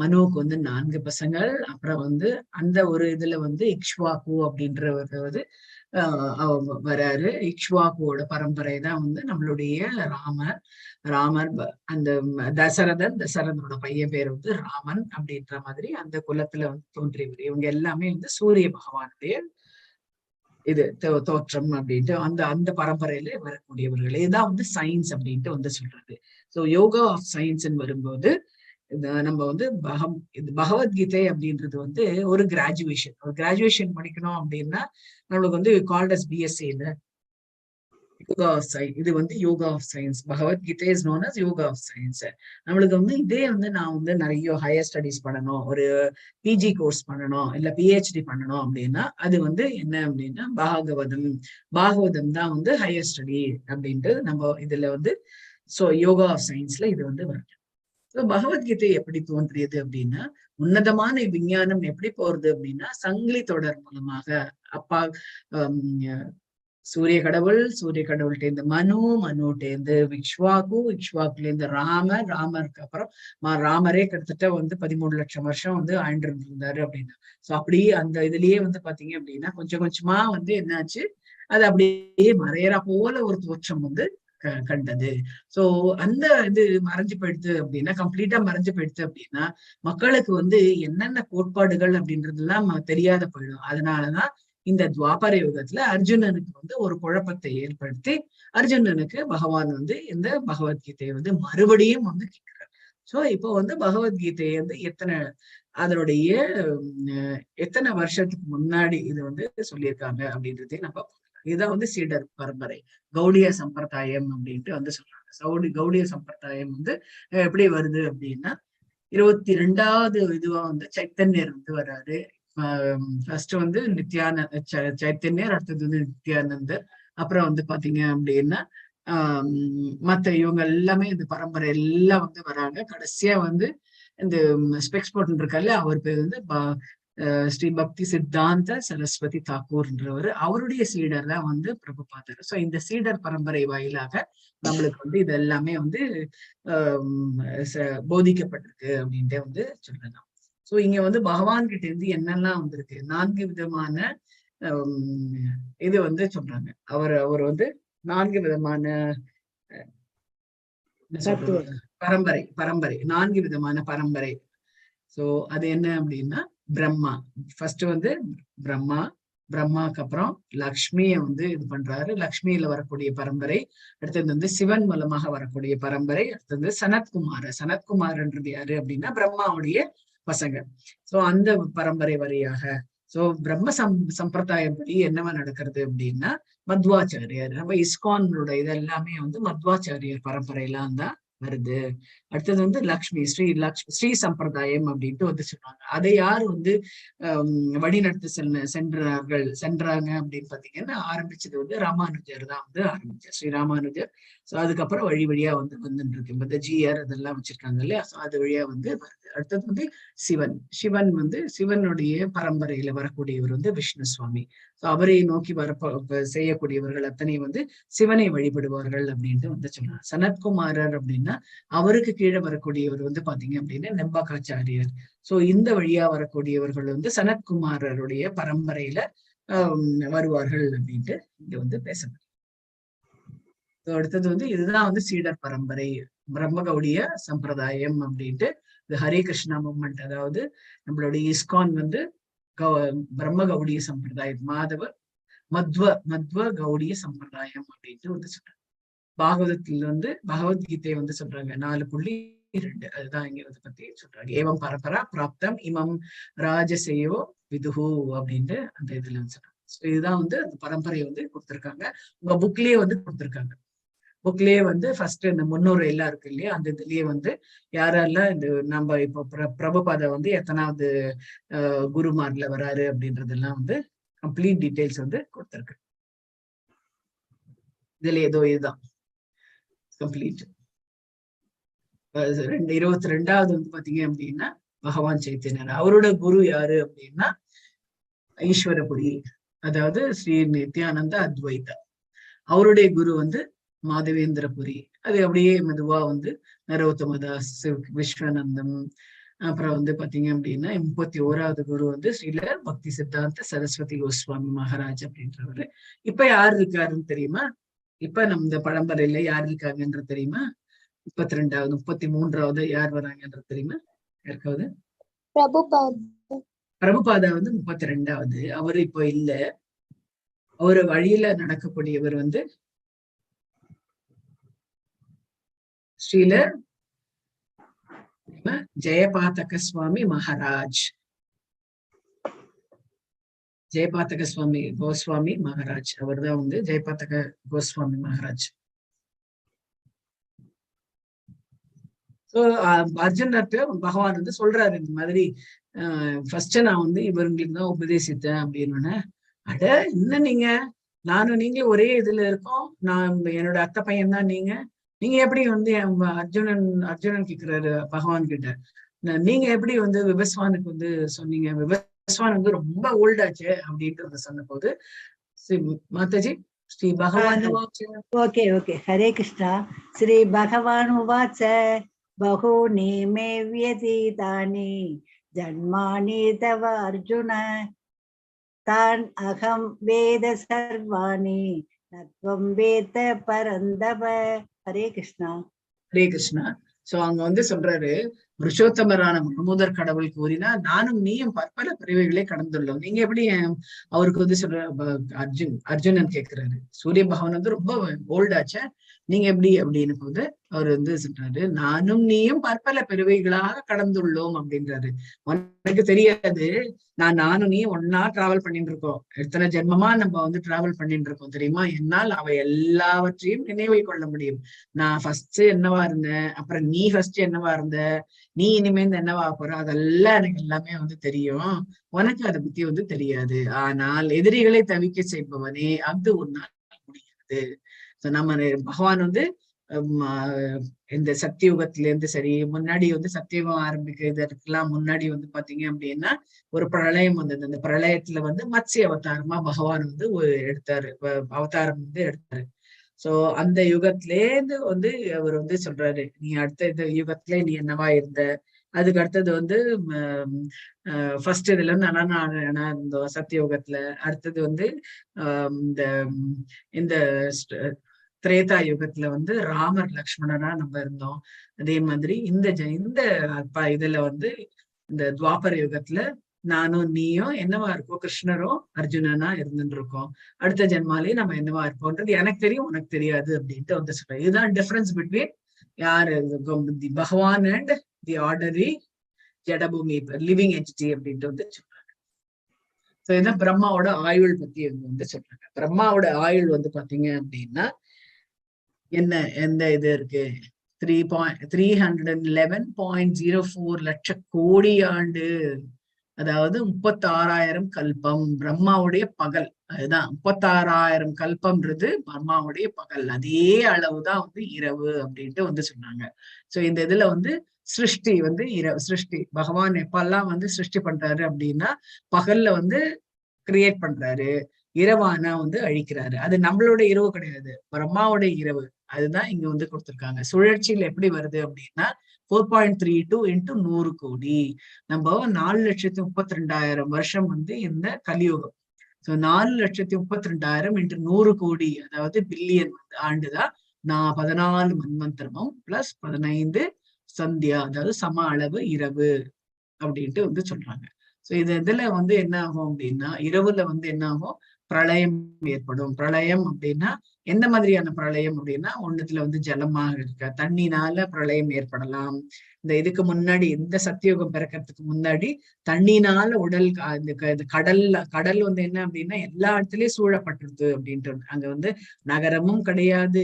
மனுவுக்கு வந்து 4 பசங்கள். அப்புறம் வந்து அந்த ஒரு இதுல வந்து இக்ஷ்வாக்கு அப்படின்றவர் வந்து வராரு. இக்ஷ்வாக்குவோட பரம்பரை தான் வந்து நம்மளுடைய ராமர் அந்த தசரதனோட பையன் பேர் வந்து ராமன் அப்படின்ற மாதிரி அந்த குலத்துல வந்து தோன்றியவர். இவங்க எல்லாமே வந்து சூரிய பகவானுடைய இது தோற்றம் அப்படின்ட்டு அந்த பரம்பரையில வரக்கூடியவர்கள். இதுதான் வந்து சயின்ஸ் அப்படின்ட்டு வந்து சொல்றது. சோ யோகா ஆஃப் சயின்ஸ் வரும்போது நம்ம வந்து பகவத்கீதை அப்படின்றது வந்து ஒரு கிராஜுவேஷன் படிக்கணும் அப்படின்னா நம்மளுக்கு வந்து கால்ட் அஸ் பிஎஸ்சி இல்ல யோகா ஆஃப் சயின்ஸ். இது வந்து yoga of science. Bhagavad Gita is known as yoga of science. நம்மளுக்கு வந்து இதே வந்து நான் வந்து நிறைய ஹையர் ஸ்டடிஸ் பண்ணணும், ஒரு பிஜி கோர்ஸ் பண்ணணும், இல்ல பிஹெச்டி பண்ணணும் அப்படின்னா அது வந்து என்ன அப்படின்னா பாகவதம் தான் வந்து ஹையர் ஸ்டடி அப்படின்ட்டு நம்ம இதுல வந்து யோகா ஆஃப் சயின்ஸ்ல இது வந்து வருது. பகவத்கீதை எப்படி தோன்றியது அப்படின்னா உன்னதமான விஞ்ஞானம் எப்படி போறது அப்படின்னா சங்கிலி தொடர் மூலமாக. அப்பா சூரிய கடவுள்கிட்ட இருந்து மனுட்ட இருந்து இக்ஷ்வாக்குல இருந்து ராமருக்கு அப்புறம் ராமரே கிட்டத்தட்ட வந்து 13 லட்சம் வருஷம் வந்து ஆண்டு இருந்தாரு அப்படின்னா. சோ அப்படியே அந்த இதுலயே வந்து பாத்தீங்க அப்படின்னா கொஞ்சம் கொஞ்சமா வந்து என்னாச்சு, அது அப்படியே மறையறா போல ஒரு தோற்றம் வந்து கண்டது. சோ அந்த இது மறைஞ்சு போயிடுது அப்படின்னா, கம்ப்ளீட்டா மறைஞ்சு போயிடுது அப்படின்னா மக்களுக்கு வந்து என்னென்ன கோட்பாடுகள் அப்படின்றதெல்லாம் தெரியாத போயிடும். அதனாலதான் இந்த துவாபர யுகத்துல அர்ஜுனனுக்கு வந்து ஒரு குழப்பத்தை ஏற்படுத்தி அர்ஜுனனுக்கு பகவான் வந்து இந்த பகவத்கீதையை வந்து மறுபடியும் வந்து கேட்கிறார். சோ இப்போ வந்து பகவத்கீதையை வந்து அதனுடைய எத்தனை வருஷத்துக்கு முன்னாடி இது வந்து சொல்லியிருக்காங்க அப்படின்றதே நம்ம இதுதான் வந்து சீடர் பரம்பரை, கௌடிய சம்பிரதாயம் அப்படின்ட்டு வந்து சொல்றாங்க. கௌடிய சம்பிரதாயம் வந்து எப்படி வருது அப்படின்னா 22வது இதுவா வந்து சைத்தன்யர் வந்து வர்றாரு. ஃபர்ஸ்ட் வந்து சைத்தன்யர், அடுத்தது வந்து நித்யானந்தர், அப்புறம் வந்து பாத்தீங்க அப்படின்னா மத்த இவங்க எல்லாமே இந்த பரம்பரை எல்லாம் வந்து வராங்க. கடைசியா வந்து இந்த ஸ்பெக்ஸ் போட்டு இருக்காரு, அவர் பேர் வந்து ஸ்ரீ பக்தி சித்தாந்த சரஸ்வதி தாக்கூர்ன்றவர். அவருடைய சீடர் தான் வந்து பிரபுபாதர். சோ இந்த சீடர் பரம்பரை வாயிலாக நம்மளுக்கு வந்து இது எல்லாமே வந்து போதிக்கப்பட்டிருக்கு அப்படின்ட்டு வந்து சொல்லலாம். சோ இங்க வந்து பகவான் கிட்ட இருந்து என்னெல்லாம் வந்திருக்கு, 4 விதமான இது வந்து சொல்றாங்க. அவர் வந்து 4 விதமான பரம்பரை 4 விதமான பரம்பரை. சோ அது என்ன அப்படின்னா பிரம்மா ஃபர்ஸ்ட் வந்து பிரம்மாக்கு அப்புறம் லக்ஷ்மிய வந்து இது பண்றாரு, லக்ஷ்மியில வரக்கூடிய பரம்பரை. அடுத்தது வந்து சிவன் மூலமாக வரக்கூடிய பரம்பரை. அடுத்தது சனத்குமார்ன்றது யாரு அப்படின்னா பிரம்மாவுடைய பசங்க. சோ அந்த பரம்பரை வழியாக சோ பிரம்ம சம்பிரதாயம் படி என்னவா நடக்கிறது அப்படின்னா மத்வாச்சாரியர், நம்ம இஸ்கானோட இது எல்லாமே வந்து மத்வாச்சாரியர் பரம்பரையெல்லாம் தான் வருது. அடுத்தது வந்து ஸ்ரீ சம்பிரதாயம் அப்படின்ட்டு வந்து சொல்றாங்க. அதை யார் வந்து வழிநடத்தி சென்றாங்க அப்படின்னு பாத்தீங்கன்னா ஆரம்பிச்சது வந்து ராமானுஜர் தான் வந்து ஆரம்பிச்சார், ஸ்ரீ ராமானுஜர். சோ அதுக்கப்புறம் வழியா வந்து வந்துட்டு இருக்கு. இந்த ஜிஆர் அதெல்லாம் வச்சிருக்காங்க இல்லையா, அது வழியா வந்து வருது. அடுத்தது வந்து சிவன் வந்து சிவனுடைய பரம்பரையில வரக்கூடியவர் வந்து விஷ்ணு சுவாமி. அவரை நோக்கி செய்யக்கூடியவர்கள் அத்தனை வந்து சிவனை வழிபடுவார்கள் அப்படின்ட்டு வந்து சொல்றாங்க. சனத்குமாரர் அப்படின்னா அவருக்கு கீழே வரக்கூடியவர் வந்து பாத்தீங்க அப்படின்னா நெம்பகாச்சாரியர். சோ இந்த வழியா வரக்கூடியவர்கள் வந்து சனத்குமாரருடைய பரம்பரையில வருவார்கள் அப்படின்ட்டு இங்க வந்து பேசப்படுது. அடுத்தது வந்து இதுதான் வந்து சீடர் பரம்பரை, பிரம்மகௌடிய சம்பிரதாயம் அப்படின்ட்டு. இது ஹரே கிருஷ்ணா மூவ்மெண்ட், அதாவது நம்மளுடைய இஸ்கான் வந்து பிரம்ம கௌடிய சம்பிரதாயம், மத்வ கௌடிய சம்பிரதாயம் அப்படின்ட்டு வந்து சொல்றாங்க. பாகவதத்துல வந்து பகவத்கீதை வந்து சொல்றாங்க 4.2, அதுதான் இங்க வந்து பத்தி சொல்றாங்க. ஏவம் பரம்பரா பிராப்தம் இமம் ராஜசேயோ விதுஹு அப்படின்ட்டு அந்த இதுல வந்து சொல்றாங்க. இதுதான் வந்து அந்த பரம்பரையை வந்து கொடுத்திருக்காங்க. உங்க புக்லயே வந்து கொடுத்திருக்காங்க. புக்லயே வந்து ஃபர்ஸ்ட் இந்த முன்னோர் எல்லாம் இருக்கு இல்லையா, அந்த இதுலயே வந்து யாரெல்லாம் இந்த நம்ம இப்போ பிரபுபாத வந்து எத்தனாவது குருமார்ல வராரு அப்படின்றதெல்லாம் வந்து கம்ப்ளீட் டீடைல்ஸ் வந்து கொடுத்திருக்கு. இதுல ஏதோ இதுதான் கம்ப்ளீட். 22வது வந்து பாத்தீங்க அப்படின்னா பகவான் சைத்தன்யர். அவரோட குரு யாரு அப்படின்னா ஈஸ்வரபுரி, அதாவது ஸ்ரீ நித்யானந்த அத்வைதா. அவருடைய குரு வந்து மாதவேந்திரபுரி. அது அப்படியே மெதுவா வந்து நரோத்தமதாஸ், விஸ்வநந்தம், அப்புறம் வந்து பாத்தீங்க அப்படின்னா 31வது குரு வந்து ஸ்ரீல பக்தி சித்தாந்த சரஸ்வதி கோஸ்வாமி மகாராஜ் அப்படின்றவரு. இப்ப யார் இருக்காருன்னு தெரியுமா? இப்ப நம்ம இந்த பரம்பரையில யார் இருக்காங்கன்றது தெரியுமா? 32வது 33வது யார் வராங்கன்றது தெரியுமா யாருக்காவது? பிரபுபாதா வந்து 32வது. அவரு இப்போ இல்ல. அவரு வழியில நடக்கக்கூடியவர் வந்து ஸ்ரீல ஜெயபாதக சுவாமி மகாராஜ். ஜெயபாதக சுவாமி கோஸ்வாமி மகாராஜ், அவர் தான் வந்து ஜெயபாதக கோஸ்வாமி மகாராஜ். அர்ஜுனர்கிட்ட பகவான் வந்து சொல்றாரு இந்த மாதிரி, ஃபர்ஸ்ட் நான் வந்து இவங்களுக்கு தான் உபதேசித்தேன் அப்படின்னு. அட என்ன நானும் நீங்களும் ஒரே இதுல இருக்கோம், நான் என்னோட அத்தை பையன் தான் நீங்க எப்படி வந்து அர்ஜுனன் கேக்குறாரு பகவான் கிட்ட, நீங்க எப்படி வந்து விபஸ்வானுக்கு வந்து சொன்னீங்க, விபஸ்வான் வந்து ரொம்ப ஓல்டாச்சு அப்படின்ட்டு சொன்ன போது மாதாஜி ஸ்ரீ பகவான் ஓகே ஹரே கிருஷ்ணா. ஸ்ரீ பகவான் உவாச்ச பகூனி மே வியதீதானி ஜன்மானி தவ அர்ஜுன தான் அகம் வேத சர்வாணி நத்வம் வேத பரந்தவ. ஹரே கிருஷ்ணா. ஹரே கிருஷ்ணா. சோ அங்க வந்து சொல்றாரு, புருஷோத்தமரான முழுமுதற் கடவுள் கூறினா நானும் நீயும் பற்பல பிறவிகளை கடந்துள்ளோம். நீங்க எப்படி அவருக்கு வந்து சொல்ற அர்ஜுனன் கேட்கிறாரு, சூரிய பகவான் வந்து ரொம்ப ஓல்டாச்சா, நீங்க எப்படி அப்படின்னு போது அவர் வந்து சொல்றாரு, நானும் நீயும் பற்பல பிறவிகளாக கடந்துள்ளோம் அப்படின்றாரு. உனக்கு தெரியாது, நானும் நீ ஒன்னா டிராவல் பண்ணிட்டு இருக்கோம், எத்தனை ஜென்மமா நம்ம வந்து டிராவல் பண்ணிட்டு இருக்கோம் தெரியுமா, என்னால் அவை எல்லாவற்றையும் நினைவில் கொள்ள முடியும். நான் ஃபர்ஸ்ட் என்னவா இருந்தேன், அப்புறம் நீ ஃபர்ஸ்ட் என்னவா இருந்த, நீ இனிமேல் என்னவா போற, அதெல்லாம் எனக்கு எல்லாமே வந்து தெரியும். உனக்கு அதை பத்தி வந்து தெரியாது. ஆனால் எதிரிகளை தவிக்க செய்பவனே அது உன்னால் முடியாது. நம்ம பகவான் வந்து இந்த சத்தியுகத்துல இருந்து சரி, முன்னாடி வந்து சத்தியுகம் ஆரம்பிக்கிறதுக்கெல்லாம் முன்னாடி வந்து பாத்தீங்க அப்படின்னா ஒரு பிரளயம் வந்தது. அந்த பிரளயத்துல வந்து மத்ஸ்ய அவதாரமா பகவான் வந்து எடுத்தாரு, அவதாரம் வந்து எடுத்தாரு. சோ அந்த யுகத்திலேருந்து வந்து அவர் வந்து சொல்றாரு, நீ அடுத்த இந்த யுகத்திலே நீ என்னவா இருந்த, அதுக்கு அடுத்தது வந்து ஃபர்ஸ்ட் இதுல இருந்து இந்த சத்தியோகத்துல, அடுத்தது வந்து இந்த இந்த திரேதா யுகத்துல வந்து ராமர் லக்ஷ்மணனா நம்ம இருந்தோம். அதே மாதிரி இந்த இதுல வந்து இந்த துவாபர யுகத்துல நானும் நீயும் என்னவா இருக்கோம், கிருஷ்ணரும் அர்ஜுனனா இருந்துட்டு இருக்கோம். அடுத்த ஜென்மாலே நம்ம என்னவா இருப்போம்ன்றது எனக்கு தெரியும், உனக்கு தெரியாது அப்படின்ட்டு வந்து சொல்றேன். இதுதான் டிஃபரன்ஸ் பிட்வீன் யாரு the Bhagavan and the ordinary ஜடபூமி லிவிங் என்டிட்டி அப்படின்ட்டு வந்து சொல்றாங்க. ஸோ இதான் பிரம்மாவோட ஆயுள் பத்தி வந்து சொல்றாங்க. பிரம்மாவோட ஆயுள் வந்து பாத்தீங்க அப்படின்னா எந்த இது இருக்கு, 311.04 லட்ச கோடி ஆண்டு, அதாவது 36,000 கல்பம் பிரம்மாவுடைய பகல். அதுதான் 36,000 கல்பம்ன்றது பிரம்மாவுடைய பகல். அதே அளவுதான் வந்து இரவு அப்படின்ட்டு வந்து சொன்னாங்க. சோ இந்த இதுல வந்து சிருஷ்டி வந்து சிருஷ்டி பகவான் எப்பெல்லாம் வந்து சிருஷ்டி பண்றாரு அப்படின்னா பகல்ல வந்து கிரியேட் பண்றாரு, இரவானா வந்து அழிக்கிறாரு. அது நம்மளோட இரவு கிடையாது, பிரம்மாவோட இரவு. அதுதான் இங்க வந்து கொடுத்திருக்காங்க. சுழற்சியில் எப்படி வருது அப்படின்னா 4.32 into 100 கோடி. நம்ம 4,32,000 வருஷம் வந்து இந்த கலியுகம். சோ 4,32,000 into 100 கோடி, அதாவது பில்லியன் ஆண்டுதான் 14 மன்வந்தரமும் பிளஸ் 15 சந்தியா, அதாவது சம அளவு இரவு அப்படின்ட்டு வந்து சொல்றாங்க. சோ இதுல வந்து என்ன ஆகும் அப்படின்னா இரவுல வந்து என்ன ஆகும், பிரளயம் ஏற்படும். பிரளயம் அப்படின்னா எந்த மாதிரியான பிரளயம் அப்படின்னா, ஒண்ணுத்துல வந்து ஜலமாக இருக்க தண்ணினால பிரளயம் ஏற்படலாம். இந்த இதுக்கு முன்னாடி இந்த சத்தியுகம் பிறக்கிறதுக்கு முன்னாடி தண்ணினால உடல் கடல் வந்து என்ன அப்படின்னா எல்லா இடத்துலயும் சூழப்பட்டிருது அப்படின்ட்டு, அங்க வந்து நகரமும் கிடையாது,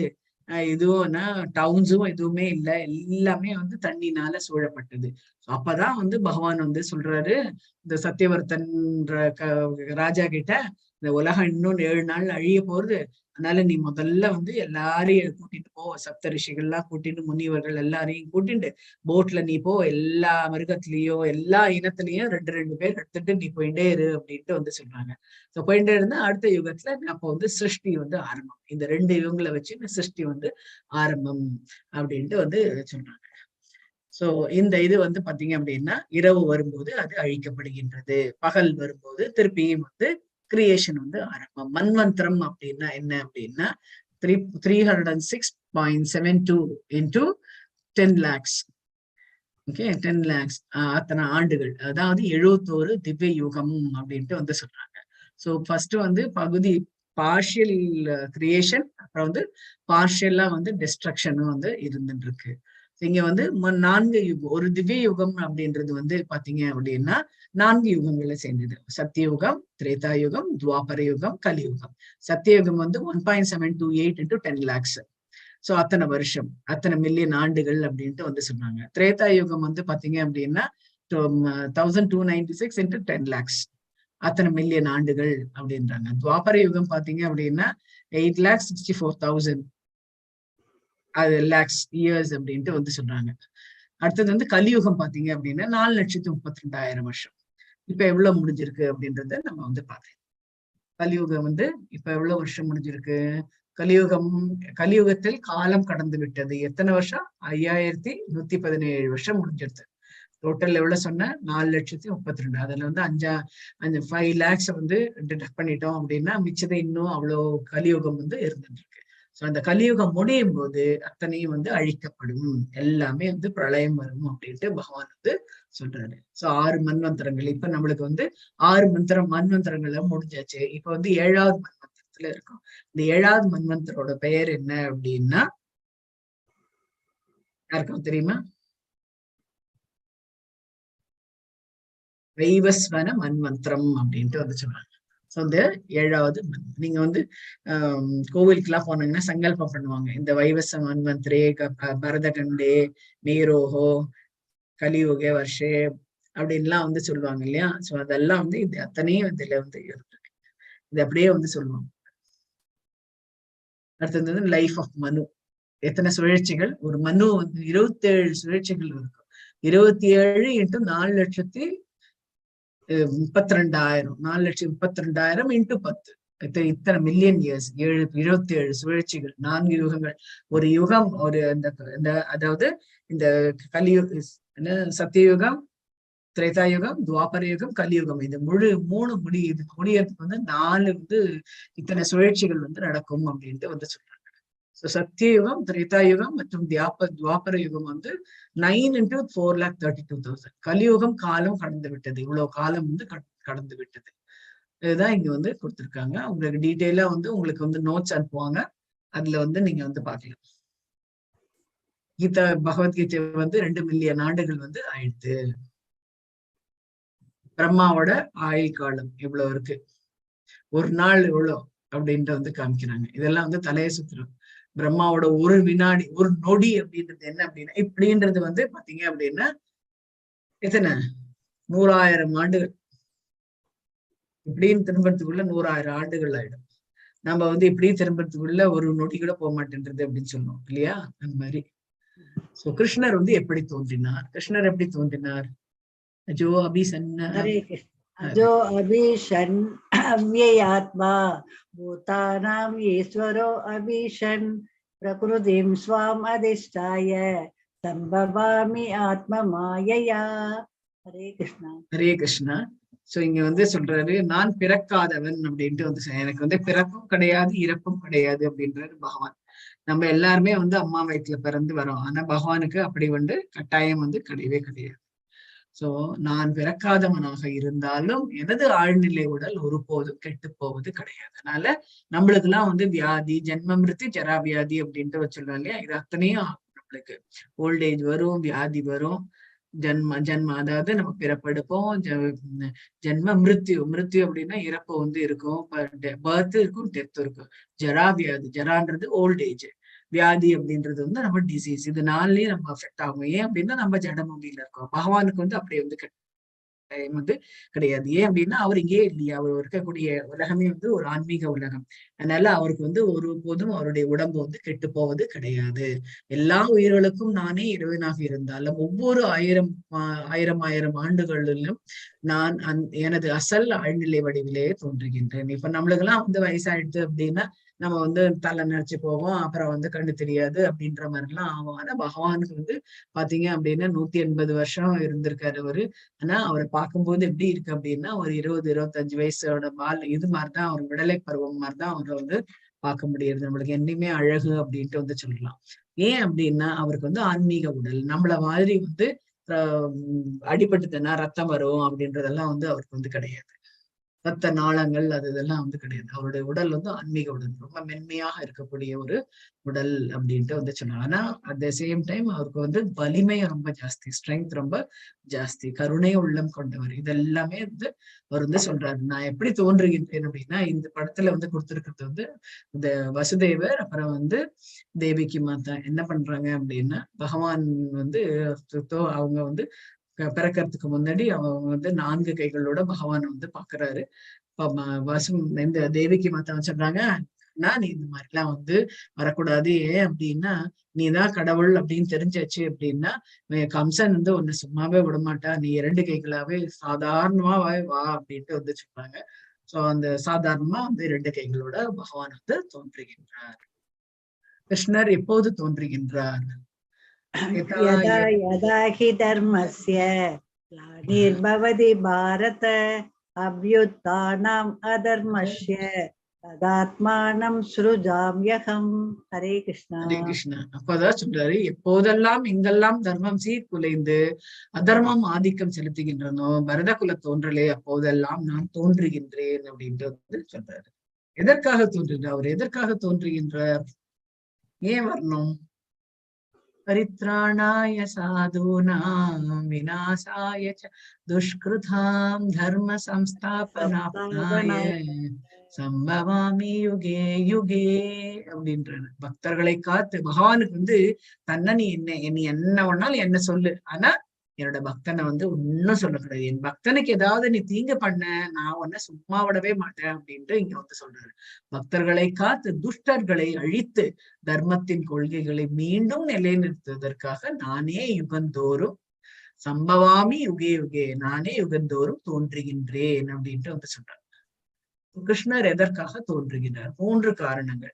இதுவும்னா டவுன்ஸும் எதுவுமே இல்லை, எல்லாமே வந்து தண்ணினால சூழப்பட்டது. அப்பதான் வந்து பகவான் வந்து சொல்றாரு இந்த சத்தியவர்த்தன்ற ராஜா கிட்ட, இந்த உலகம் இன்னும் 7 நாள் அழிய போறது, அதனால நீ முதல்ல வந்து எல்லாரையும் கூட்டிட்டு போ, சப்த ரிஷிகள்லாம் கூட்டிட்டு முனிவர்கள் எல்லாரையும் கூட்டிட்டு போட்ல நீ போ, எல்லா மிருகத்திலயும் எல்லா இனத்திலயும் 2 பேர் எடுத்துட்டு நீ போயிட்டே இரு அப்படின்ட்டு வந்து சொல்றாங்க. சோ போயிட்டே இருந்தா அடுத்த யுகத்துல அப்போ வந்து சிருஷ்டி வந்து ஆரம்பம். இந்த 2 யுகங்களை வச்சு இந்த சிருஷ்டி வந்து ஆரம்பம் அப்படின்ட்டு வந்து சொல்றாங்க. சோ இந்த இது வந்து பாத்தீங்க அப்படின்னா இரவு வரும்போது அது அழிக்கப்படுகின்றது, பகல் வரும்போது திருப்பியும் வந்து கிரியேஷன் வந்து ஆரம்பம். மன்வந்தரம் அப்படின்னா என்ன அப்படின்னா 306.72 into 10 lakhs. ஓகே, 10 lakhs அத்தனை ஆண்டுகள், அதாவது 71 திவ்ய யுகம் அப்படின்ட்டு வந்து சொல்றாங்க. சோ ஃபர்ஸ்ட் வந்து பகுதி பார்ஷியல் கிரியேஷன், அப்புறம் வந்து பார்ஷியலா வந்து டிஸ்ட்ரக்ஷனும் வந்து இருந்துட்டு இருக்கு. இங்க வந்து 4 யுகம், ஒரு திவ்ய யுகம் அப்படின்றது வந்து பாத்தீங்க அப்படின்னா 4 யுகங்களை சேர்ந்தது. சத்தியுகம், திரேதா யுகம், துவாபர யுகம், கலியுகம். சத்தியுகம் வந்து 1.728 into 10 lakhs. சோ அத்தனை வருஷம், அத்தனை மில்லியன் ஆண்டுகள் அப்படின்ட்டு வந்து சொன்னாங்க. திரேதா யுகம் வந்து பாத்தீங்க அப்படின்னா 1296 into 10 lakhs, அத்தனை மில்லியன் ஆண்டுகள் அப்படின்றாங்க. துவாபர யுகம் பாத்தீங்க அப்படின்னா 8,64,000 அது லேக்ஸ் இயர்ஸ் அப்படின்ட்டு வந்து சொல்றாங்க. அடுத்தது வந்து கலியுகம் பாத்தீங்க அப்படின்னா 4,32,000 வருஷம். இப்ப எவ்வளவு முடிஞ்சிருக்கு அப்படின்றத நம்ம வந்து பாக்கலாம். கலியுகம் வந்து இப்ப எவ்வளவு வருஷம் முடிஞ்சிருக்கு, கலியுகத்தில் காலம் கடந்து விட்டது. எத்தனை வருஷம், 5,117 வருஷம் முடிஞ்சிருது. டோட்டல் எவ்வளவு சொன்ன, 4,32,000. அதுல வந்து 5 lakhs வந்து டிடக்ட் பண்ணிட்டோம் அப்படின்னா மிச்சதை இன்னும் அவ்வளவு கலியுகம் வந்து இருந்துட்டு இருக்கு. சோ அந்த கலியுகம் முடியும் போது அத்தனையும் வந்து அழிக்கப்படும், எல்லாமே வந்து பிரளயம் வரும் அப்படின்ட்டு பகவான் வந்து சொல்றாரு. சோ 6 மன்வந்தரங்கள் இப்ப நம்மளுக்கு வந்து 6 மன்வந்தரங்கள் முடிஞ்சாச்சு. இப்ப வந்து 7வது மன்வந்தரத்துல இருக்கும். இந்த 7வது மன்வந்தரோட பெயர் என்ன அப்படின்னா யாருக்கும் தெரியுமா? வைவஸ்வன மன்வந்திரம் அப்படின்ட்டு வந்து சொல்றாங்க. சோ இந்த 7வது நீங்க வந்து கோவிலுக்கு எல்லாம் போனீங்கன்னா சங்கல்பம் பண்ணுவாங்க. இந்த வைவஸ்வ மன்வந்திரே பரதகண்டே நீரோஹோ கலியுகே வருஷே அப்படின்லாம் வந்து சொல்லுவாங்க இல்லையா? சோ அதெல்லாம் வந்து இது அத்தனையும் இதுல வந்து இருக்கு. இது அப்படியே வந்து சொல்லுவாங்க. அடுத்தது லைஃப் ஆஃப் மனு. எத்தனை சுழற்சிகள்? ஒரு மனு வந்து 27 சுழற்சிகள் இருக்கும். 27 into 4,32,000 4,32,000 into 10 இத்தனை மில்லியன் இயர்ஸ். 27 சுழற்சிகள், 4 யுகங்கள். ஒரு யுகம் ஒரு அதாவது இந்த கலியுக சத்தியயுகம், திரேதாயுகம், துவாபர யுகம், கலியுகம், இது 3 முடியறதுக்கு வந்து 4 வந்து இத்தனை சுழற்சிகள் வந்து நடக்கும் அப்படின்ட்டு வந்து சொல்றாங்க. சத்தியயுகம், திரேதாயுகம் மற்றும் துவாபர யுகம் வந்து 9 into 4,32,000. கலியுகம் காலம் கடந்து விட்டது. இவ்வளவு காலம் வந்து கடந்து விட்டது. இதுதான் இங்க வந்து கொடுத்திருக்காங்க. உங்களுக்கு டீட்டெயிலா வந்து உங்களுக்கு வந்து நோட்ஸ் அனுப்புவாங்க. அதுல வந்து நீங்க வந்து பாக்கலாம். கீதா பகவத்கீதை வந்து 2 மில்லியன் ஆண்டுகள் வந்து ஆயிடுது. பிரம்மாவோட ஆயுள் காலம் எவ்வளவு இருக்கு, ஒரு நாள் எவ்வளவு அப்படின்ட்டு வந்து காமிக்கிறாங்க. இதெல்லாம் வந்து தலையை சுத்துறோம். பிரம்மாவோட ஒரு வினாடி, ஒரு நொடி அப்படின்றது என்ன அப்படின்னா இப்படின்றது வந்து பாத்தீங்க அப்படின்னா எத்தனை 100,000 ஆண்டுகள். இப்படின்னு திரும்பறதுக்குள்ள 100,000 ஆண்டுகள் ஆயிடும். நம்ம வந்து இப்படியே திரும்பறதுக்குள்ள ஒரு நொடி கூட போக மாட்டேன்றது அப்படின்னு சொன்னோம் இல்லையா? அந்த மாதிரி. சோ கிருஷ்ணர் வந்து எப்படி தோன்றினார்? கிருஷ்ணர் எப்படி தோன்றினார்? அஜோ அபிசன்ன அஜோ அபிஷன் அவ்யயாத்மா பூதானாம் ஈஸ்வரோ அபிஷன் பிரகிருதிம் ஸ்வாம் அதிஷ்டாய சம்பவாமி ஆத்ம மாயையா. ஹரே கிருஷ்ணா. ஹரே கிருஷ்ணா. சோ இங்க வந்து சொல்றாரு, நான் பிறக்காதவன் அப்படின்ட்டு வந்து எனக்கு வந்து பிறப்பும் கிடையாது, இறப்பும் கிடையாது அப்படின்றாரு பகவான். நம்ம எல்லாருமே வந்து அம்மா வயிற்றுல பிறந்து வரோம். ஆனா பகவானுக்கு அப்படி வந்து கட்டாயம் வந்து கிடையவே கிடையாது. சோ நான் பிறக்காதவனாக இருந்தாலும் எனது ஆழ்நிலை உடல் ஒருபோதும் கெட்டு போவது கிடையாது. அதனால நம்மளுக்கு எல்லாம் வந்து வியாதி, ஜென்ம மிருத்தி, ஜரா வியாதி அப்படின்ட்டு வச்சிருக்கோம் இல்லையா? இது அத்தனையும் நம்மளுக்கு ஓல்டேஜ் வரும், வியாதி வரும், ஜென்ம அதாவது நம்ம பிறப்பெடுப்போம், ஜென்ம மிருத்யு அப்படின்னா இறப்பு வந்து இருக்கும், பர்த் இருக்கும், டெத் இருக்கும். ஜரா வியாதி, ஜரான்றது ஓல்டேஜ், வியாதி அப்படின்றது வந்து நம்ம டிசீஸ். இது நாள்லயே நம்ம அஃபெக்ட் ஆகும். ஏன் அப்படின்னா நம்ம ஜடமூமியில இருக்கோம். பகவானுக்கு வந்து அப்படி வந்து வந்து கிடையாது. ஏன் அப்படின்னா அவர் இங்கே இல்லையா, அவர் இருக்கக்கூடிய உலகமே வந்து ஒரு ஆன்மீக உலகம். அதனால அவருக்கு வந்து ஒருபோதும் அவருடைய உடம்பு வந்து கெட்டு போவது கிடையாது. எல்லா உயிர்களுக்கும் நானே இறைவனாக இருந்தாலும் ஒவ்வொரு ஆயிரம் ஆண்டுகளிலும் நான் எனது அசல் ஆழ்நிலை வடிவிலேயே தோன்றுகின்றேன். இப்ப நம்மளுக்கு எல்லாம் வந்து வயசாயிடுது அப்படின்னா நம்ம வந்து தலை நினைச்சு போவோம், அப்புறம் வந்து கண்டு தெரியாது அப்படின்ற மாதிரி எல்லாம் ஆகும். ஆனா பகவானுக்கு வந்து பாத்தீங்க அப்படின்னா 180 வருஷம் இருந்திருக்காரு அவரு. ஆனா அவரை பார்க்கும்போது எப்படி இருக்கு அப்படின்னா ஒரு 20-25 வயசோட இது மாதிரிதான், அவர் விடலை பருவம் மாதிரிதான் அவரை வந்து பார்க்க முடியுது. நம்மளுக்கு என்னையுமே அழகு அப்படின்ட்டு வந்து சொல்லலாம். ஏன் அப்படின்னா அவருக்கு வந்து ஆன்மீக உடல். நம்மள மாதிரி வந்து அடிபட்டுதுன்னா ரத்தம் வரும் அப்படின்றதெல்லாம் வந்து அவருக்கு வந்து கிடையாது. ரத்த நாளங்கள் இதெல்லாம் வந்து கிடையாது. அவருடைய உடல் வந்து ஆன்மீக உடல், ரொம்ப மென்மையாக இருக்கக்கூடிய ஒரு உடல் அப்படின்ட்டு வந்து சொன்னாங்க. ஆனா அட் த சேம் டைம் அவருக்கு வந்து வலிமை ரொம்ப ஜாஸ்தி, ஸ்ட்ரென்த் ரொம்ப ஜாஸ்தி, கருணை உள்ளம் கொண்டவர். இதெல்லாமே வந்து அவர் வந்து சொல்றாரு. நான் எப்படி தோன்றுகின்றேன் அப்படின்னா இந்த படத்துல வந்து கொடுத்திருக்கிறது வந்து இந்த வசுதேவர் அப்புறம் வந்து தேவிக்கு மாதா என்ன பண்றாங்க அப்படின்னா பகவான் வந்து அவங்க வந்து பிறக்கிறதுக்கு முன்னாடி அவங்க வந்து 4 கைகளோட பகவான் வந்து பாக்குறாரு. இந்த தேவிக்கு மாதா சொல்றாங்க, நீ இந்த மாதிரி எல்லாம் வந்து வரக்கூடாது. ஏன் அப்படின்னா நீதான் கடவுள் அப்படின்னு தெரிஞ்சாச்சு அப்படின்னா கம்சன் வந்து ஒன்னு சும்மாவே விடமாட்டா, நீ 2 கைகளாவே சாதாரணமா வா அப்படின்ட்டு வந்து சொல்றாங்க. சோ அந்த சாதாரணமா வந்து 2 கைகளோட பகவான் வந்து தோன்றுகின்றார். கிருஷ்ணர் எப்போது தோன்றுகின்றார்? யதா யதா ஹி தர்மஸ்ய க்ளானிர்பவதி பாரத அப்யுத்தானாம் அதர்மஸ்ய ததாத்மானம் ஸ்ருஜாம்யகம். ஹரே கிருஷ்ணா. ஹரே கிருஷ்ணா. அப்பதான் சொல்றாரு, எப்போதெல்லாம் எங்கெல்லாம் தர்மம் சீர்குலைந்து அதர்மம் ஆதிக்கம் செலுத்துகின்றனோ பரத குல தோன்றலே அப்போதெல்லாம் நான் தோன்றுகின்றேன் அப்படின்ட்டு வந்து சொல்றாரு. எதற்காக தோன்றுகிறார்? அவர் எதற்காக தோன்றுகின்றார்? ஏன் வரணும்? பரித்ராணாய சாதுனாம் விநாசாய துஷ்கிருதாம் தர்ம சம்ஸ்தாபனாய சம்பவாமி யுகே யுகே அப்படின்றாரு. பக்தர்களை காத்து பகவானுக்கு வந்து தன்னை நீ என்ன வேணாலும் என்ன சொல்லு, ஆனா என்னோட பக்தனை வந்து ஒன்னும் சொல்லக்கூடாது. என் பக்தனுக்கு ஏதாவது நீ தீங்கு பண்ண நான் உன்னை சும்மா விடவே மாட்டேன் அப்படின்ட்டு இங்க வந்து சொல்றாரு. பக்தர்களை காத்து துஷ்டர்களை அழித்து தர்மத்தின் கொள்கைகளை மீண்டும் நிலைநிறுத்துவதற்காக நானே யுகந்தோறும் சம்பவாமி யுகே யுகே, நானே யுகந்தோறும் தோன்றுகின்றேன் அப்படின்ட்டு வந்து சொல்றாரு. கிருஷ்ணர் எதற்காக தோன்றுகிறார்? 3 காரணங்கள்.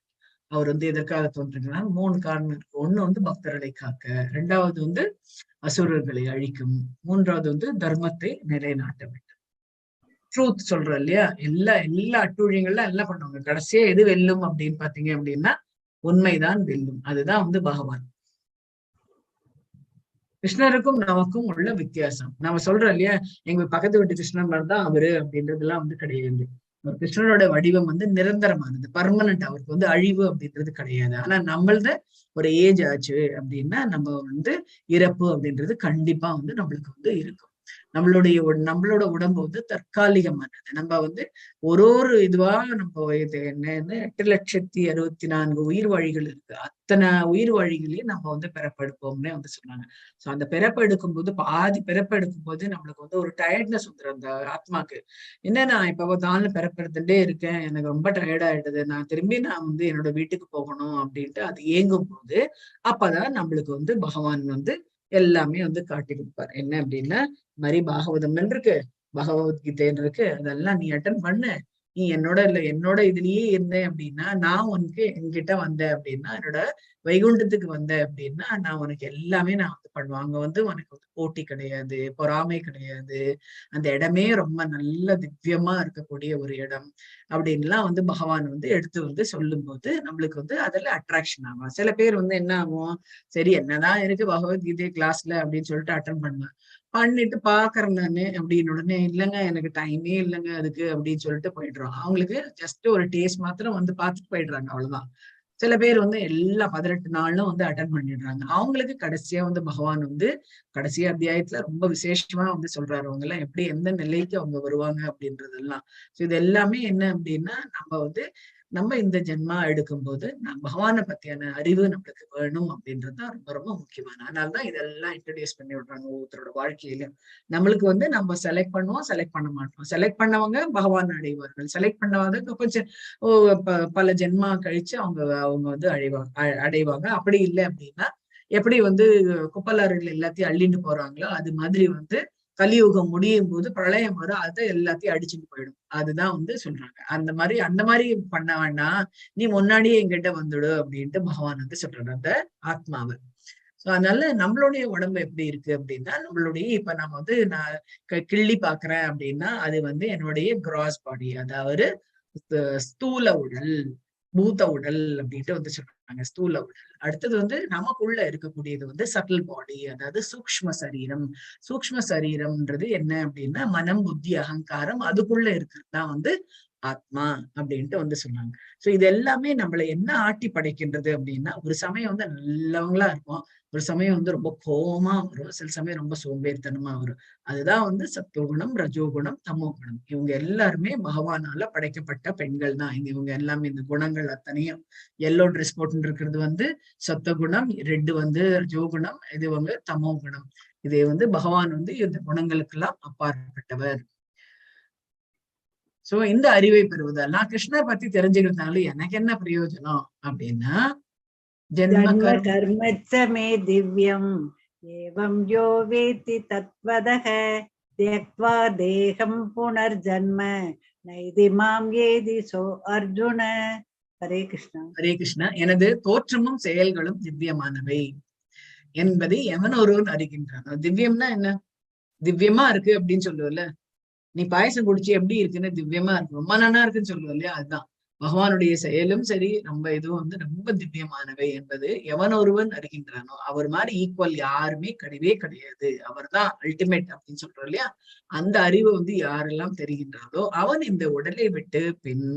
அவர் வந்து எதற்காக தோன்றுகிறார்? 3 காரணம் இருக்கு. ஒண்ணு வந்து பக்தர்களை காக்க, 2வது வந்து அசுரர்களை அழிக்கும், 3வது வந்து தர்மத்தை நிலைநாட்ட வேண்டும். ட்ரூத் சொல்ற இல்லையா, எல்லா அட்டூழியங்கள்லாம் என்ன பண்ணுவாங்க, கடைசியா எது வெல்லும் அப்படின்னு பாத்தீங்க அப்படின்னா உண்மைதான் வெல்லும். அதுதான் வந்து பகவான். கிருஷ்ணருக்கும் நமக்கும் உள்ள வித்தியாசம். நம்ம சொல்றோம் இல்லையா, எங்க பக்கத்து வீட்டு கிருஷ்ணன் தான் அவரு அப்படின்றதுலாம் வந்து கிடையாது. கிருஷ்ணனோட வடிவம் வந்து நிரந்தரமானது, பர்மனன்ட். அவருக்கு வந்து அழிவு அப்படின்றது கிடையாது. ஆனா நம்மளது ஒரு ஏஜ் ஆச்சு அப்படின்னா நம்ம வந்து இறப்பு அப்படின்றது கண்டிப்பா வந்து நம்மளுக்கு வந்து இருக்கும். நம்மளோட உடம்பு வந்து தற்காலிகமானது. நம்ம வந்து ஒரு இதுவா நம்ம என்னன்னு 8,64,000 உயிர் வழிகள் இருக்கு. அத்தனை உயிர் வழிகளையும் நம்ம வந்து பிறப்பெடுப்போம்னே வந்து சொன்னாங்க. சோ அந்த பிறப்பெடுக்கும் போது பாதி பிறப்பெடுக்கும் போது நம்மளுக்கு வந்து ஒரு டயர்ட்னஸ் வந்துடும் அந்த ஆத்மாக்கு. என்ன நான் இப்ப பார்த்தாலும் பிறப்பெடுத்துட்டே இருக்கேன், எனக்கு ரொம்ப டயர்ட் ஆயிடுது, நான் திரும்பி நான் வந்து என்னோட வீட்டுக்கு போகணும் அப்படின்ட்டு அது ஏங்கும் போது அப்பதான் நம்மளுக்கு வந்து பகவான் வந்து எல்லாமே வந்து காட்டி கொடுப்பாரு. என்ன அப்படின்னா, மாதிரி பாகவதம் இருக்கு, பகவத்கீதைன்னு இருக்கு, அதெல்லாம் நீ அட்டன் பண்ணு. நீ என்னோட இதுலயே இருந்தேன் அப்படின்னா, நான் உனக்கு என்கிட்ட வந்தேன் அப்படின்னா, என்னோட வைகுண்டத்துக்கு வந்தேன் அப்படின்னா நான் உனக்கு எல்லாமே நான் வந்து பண்ணுவேன். அங்க வந்து உனக்கு வந்து போட்டி கிடையாது, பொறாமை கிடையாது. அந்த இடமே ரொம்ப நல்ல திவ்யமா இருக்கக்கூடிய ஒரு இடம் அப்படின்லாம் வந்து பகவான் வந்து எடுத்து வந்து சொல்லும் போது நம்மளுக்கு வந்து அதுல அட்ராக்ஷன் ஆகும். சில பேர் வந்து என்ன ஆகும், சரி என்னதான் இருக்கு பகவத்கீதை கிளாஸ்ல அப்படின்னு சொல்லிட்டு அட்டன் பண்ணுவேன். பண்ணிட்டு பாக்குறேன் நானு அப்படின்னு உடனே இல்லைங்க எனக்கு டைமே இல்லைங்க அதுக்கு அப்படின்னு சொல்லிட்டு போயிடுறோம். அவங்களுக்கு ஜஸ்ட் ஒரு டேஸ்ட் மாத்திரம் வந்து பார்த்துட்டு போயிடுறாங்க, அவ்வளவுதான். சில பேர் வந்து எல்லா 18 நாளும் வந்து அட்டன் பண்ணிடுறாங்க. அவங்களுக்கு கடைசியா வந்து பகவான் வந்து கடைசி அத்தியாயத்துல ரொம்ப விசேஷமா வந்து சொல்றாரு அவங்க எல்லாம் எப்படி எந்த நிலைக்கு அவங்க வருவாங்க அப்படின்றதெல்லாம். சோ இது எல்லாமே என்ன அப்படின்னா, நம்ம இந்த ஜென்மா எடுக்கும்போது பகவானை பத்தியான அறிவு நம்மளுக்கு வேணும் அப்படின்றதுதான் ரொம்ப ரொம்ப முக்கியமான. அதனாலதான் இதெல்லாம் இன்ட்ரடியூஸ் பண்ணி விடுறாங்க ஒவ்வொருத்தரோட வாழ்க்கையிலும். நம்மளுக்கு வந்து நம்ம செலக்ட் பண்ணுவோம், செலக்ட் பண்ண மாட்டோம். செலக்ட் பண்ணவங்க பகவான் அடைவார்கள், செலக்ட் பண்ணவங்க கொஞ்சம் பல ஜென்மா கழிச்சு அவங்க வந்து அடைவாங்க. அப்படி இல்லை அப்படின்னா எப்படி வந்து குப்பலாறுகள் எல்லாத்தையும் அள்ளிட்டு போறாங்களோ அது மாதிரி வந்து கலியுகம் முடியும் போது பிரளயம் வரும், அதை எல்லாத்தையும் அடிச்சுட்டு போயிடும். அதுதான் வந்து சொல்றாங்க. அந்த மாதிரி பண்ண வேண்டாம், நீ முன்னாடியே என்கிட்ட வந்துடு அப்படின்ட்டு பகவான் வந்து சொல்றாரு அந்த ஆத்மாவை. சோ அதனால நம்மளுடைய உடம்பு எப்படி இருக்கு அப்படின்னா, நம்மளுடைய இப்ப நம்ம வந்து நான் கிள்ளி பாக்குறேன் அப்படின்னா அது வந்து என்னுடைய கிராஸ் பாடி, அதாவது ஸ்தூல உடல், பூத உடல் அப்படின்ட்டு வந்து சொல்றாங்க. ஸ்தூல உடல். அடுத்தது வந்து நமக்குள்ள இருக்கக்கூடியது வந்து சட்டில் பாடி, அதாவது சூக்ஷ்ம சரீரம். சூக்ஷ்ம சரீரம்ன்றது என்ன அப்படின்னா மனம், புத்தி, அகங்காரம், அதுக்குள்ள இருக்கிறது தான் வந்து ஆத்மா அப்படின்ட்டு வந்து சொன்னாங்க. சோ இது எல்லாமே நம்மள என்ன ஆட்டி படைக்கின்றது அப்படின்னா, ஒரு சமயம் வந்து நல்லவங்களா இருக்கும், ஒரு சமயம் வந்து ரொம்ப கோபமா வரும், சில சமயம் ரொம்ப சோம்பேறித்தனமா வரும். அதுதான் வந்து சத்துவகுணம், ரஜோகுணம், தமோ குணம். இவங்க எல்லாருமே பகவானால படைக்கப்பட்ட பெண்கள் தான். இவங்க எல்லாமே இந்த குணங்கள் அத்தனையும் எல்லோ ட்ரெஸ் போட்டு இருக்கிறது வந்து சத்துவகுணம், ரெட்டு வந்து ரஜோகுணம், இது வந்து தமோ குணம். இது வந்து பகவான் வந்து இந்த குணங்களுக்கெல்லாம் அப்பாற்பட்டவர். சோ இந்த அறிவை பெறுவதால் நான் கிருஷ்ணரை பத்தி தெரிஞ்சுக்கிறதுனால எனக்கு என்ன பிரயோஜனம் அப்படின்னா, ஜன்ம கர்மச்ச மே திவ்யம் ஏவம் யோ வேத்தி தத்வதஹ த்யக்த்வா தேகம் புனர்ஜன்ம நைதி மாம் ஏதி சோ அர்ஜுன. ஹரே கிருஷ்ணா. ஹரே கிருஷ்ணா. எனது தோற்றமும் செயல்களும் திவ்யமானவை என்பதை எவன் ஒருவன் அறிகின்றான். திவ்யம்னா என்ன? திவ்யமா இருக்கு அப்படின்னு சொல்லுவல்ல, நீ பாயசம் குடிச்சு எப்படி இருக்குன்னு திவ்யமா இருக்கு, ரொம்ப நல்லா இருக்குன்னு சொல்லுவ இல்லையா, அதுதான் பகவானுடைய செயலும் சரி, நம்ம இதுவும் வந்து ரொம்ப திவ்யமானவை என்பது எவன் ஒருவன் அறிகின்றானோ அவர் மாதிரி ஈக்குவல் யாருமே கிடையவே கிடையாது. அவர் தான் அல்டிமேட் அப்படின்னு சொல்றோம் இல்லையா? அந்த அறிவு வந்து யாரெல்லாம் தெரிகின்றாலோ அவன் இந்த உடலை விட்டு பின்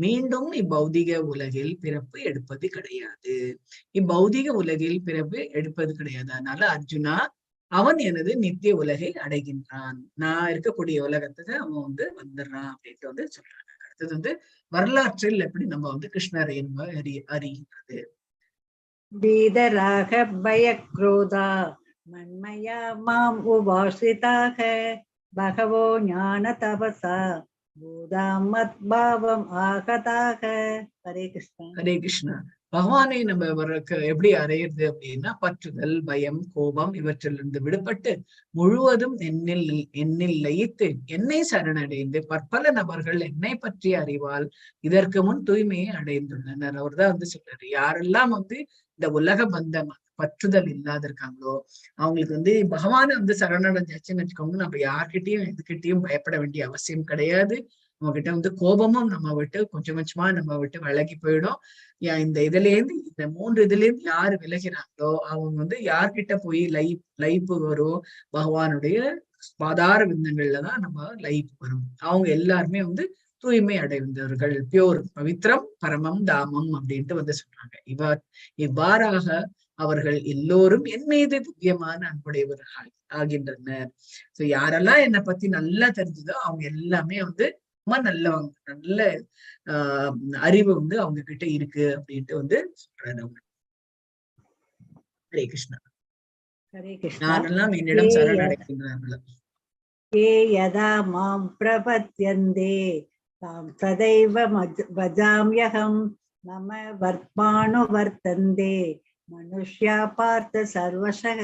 மீண்டும் இப்பௌதிக உலகில் பிறப்பு எடுப்பது கிடையாது. இப்பௌதிக உலகில் பிறப்பு எடுப்பது கிடையாது. அதனால அர்ஜுனா, அவன் எனது நித்திய உலகை அடைகின்றான். நான் இருக்கக்கூடிய உலகத்துக்கு அவன் வந்து வந்துடுறான் அப்படின்ட்டு வந்து சொல்றாங்க. அடுத்தது வந்து வரலாற்றில் எப்படி நம்ம வந்து கிருஷ்ணரை அறிகின்றது. வீதராக பயக்ரோதா மன்மயா மாம் உபாசிதாக பகவோ ஞான தபசா பூதாம் மத் பாவம் ஆகதாக. ஹரே கிருஷ்ணா. ஹரே கிருஷ்ணா. பகவானை நம்ம எப்படி அடையிறது அப்படின்னா, பற்றுதல், பயம், கோபம் இவற்றிலிருந்து விடுபட்டு முழுவதும் என்னில் லயித்து என்னை சரணடைந்து பற்பல நபர்கள் என்னை பற்றி அறிவால் இதற்கு முன் தூய்மையை அடைந்துள்ளனர். அவர் தான் வந்து சொல்றாரு, யாரெல்லாம் வந்து இந்த உலக பந்தம் பற்றுதல் இல்லாத இருக்காங்களோ அவங்களுக்கு வந்து பகவானை வந்து சரணடைஞ்சாச்சுன்னு வச்சுக்கோங்க, நம்ம யார்கிட்டயும் எதுக்கிட்டையும் பயப்பட வேண்டிய அவசியம் கிடையாது. நம்ம கிட்ட வந்து கோபமும் நம்ம விட்டு கொஞ்சம் கொஞ்சமா நம்ம விட்டு விலகி போயிடும். இந்த இதுல இருந்து இந்த 3 இதுல இருந்து யாரு விலகிறாங்களோ அவங்க வந்து யார்கிட்ட போய் லைப்பு வரும், பகவானுடைய பாதார விந்தங்கள்லதான் நம்ம லைப் வரும். அவங்க எல்லாருமே வந்து தூய்மை அடைந்தவர்கள், பியோர், பவித்ரம், பரமம், தாமம் அப்படின்ட்டு வந்து சொல்றாங்க. இவ்வாறாக அவர்கள் எல்லோரும் என் மீது திவ்யமான அன்புடையவர்கள் ஆகின்றனர். சோ யாரெல்லாம் என்னை பத்தி நல்லா தெரிஞ்சதோ அவங்க எல்லாமே வந்து ரொம்ப நல்லவங்க, நல்ல அறிவு வந்து அவங்க கிட்ட இருக்கு அப்படின்ட்டு வந்து சொல்றாரு அவங்க. ஹரே கிருஷ்ணா. ஹரே கிருஷ்ணா. யாரெல்லாம் என்னிடம் சரணடைகின்றார்கள். ஏ யதா மாம் பிரபத்யந்தே தாம் சதைவ பஜாம்யகம் மம வர்த்மானு வர்த்தந்தே மனுஷ்யா பார்த்த சர்வசக.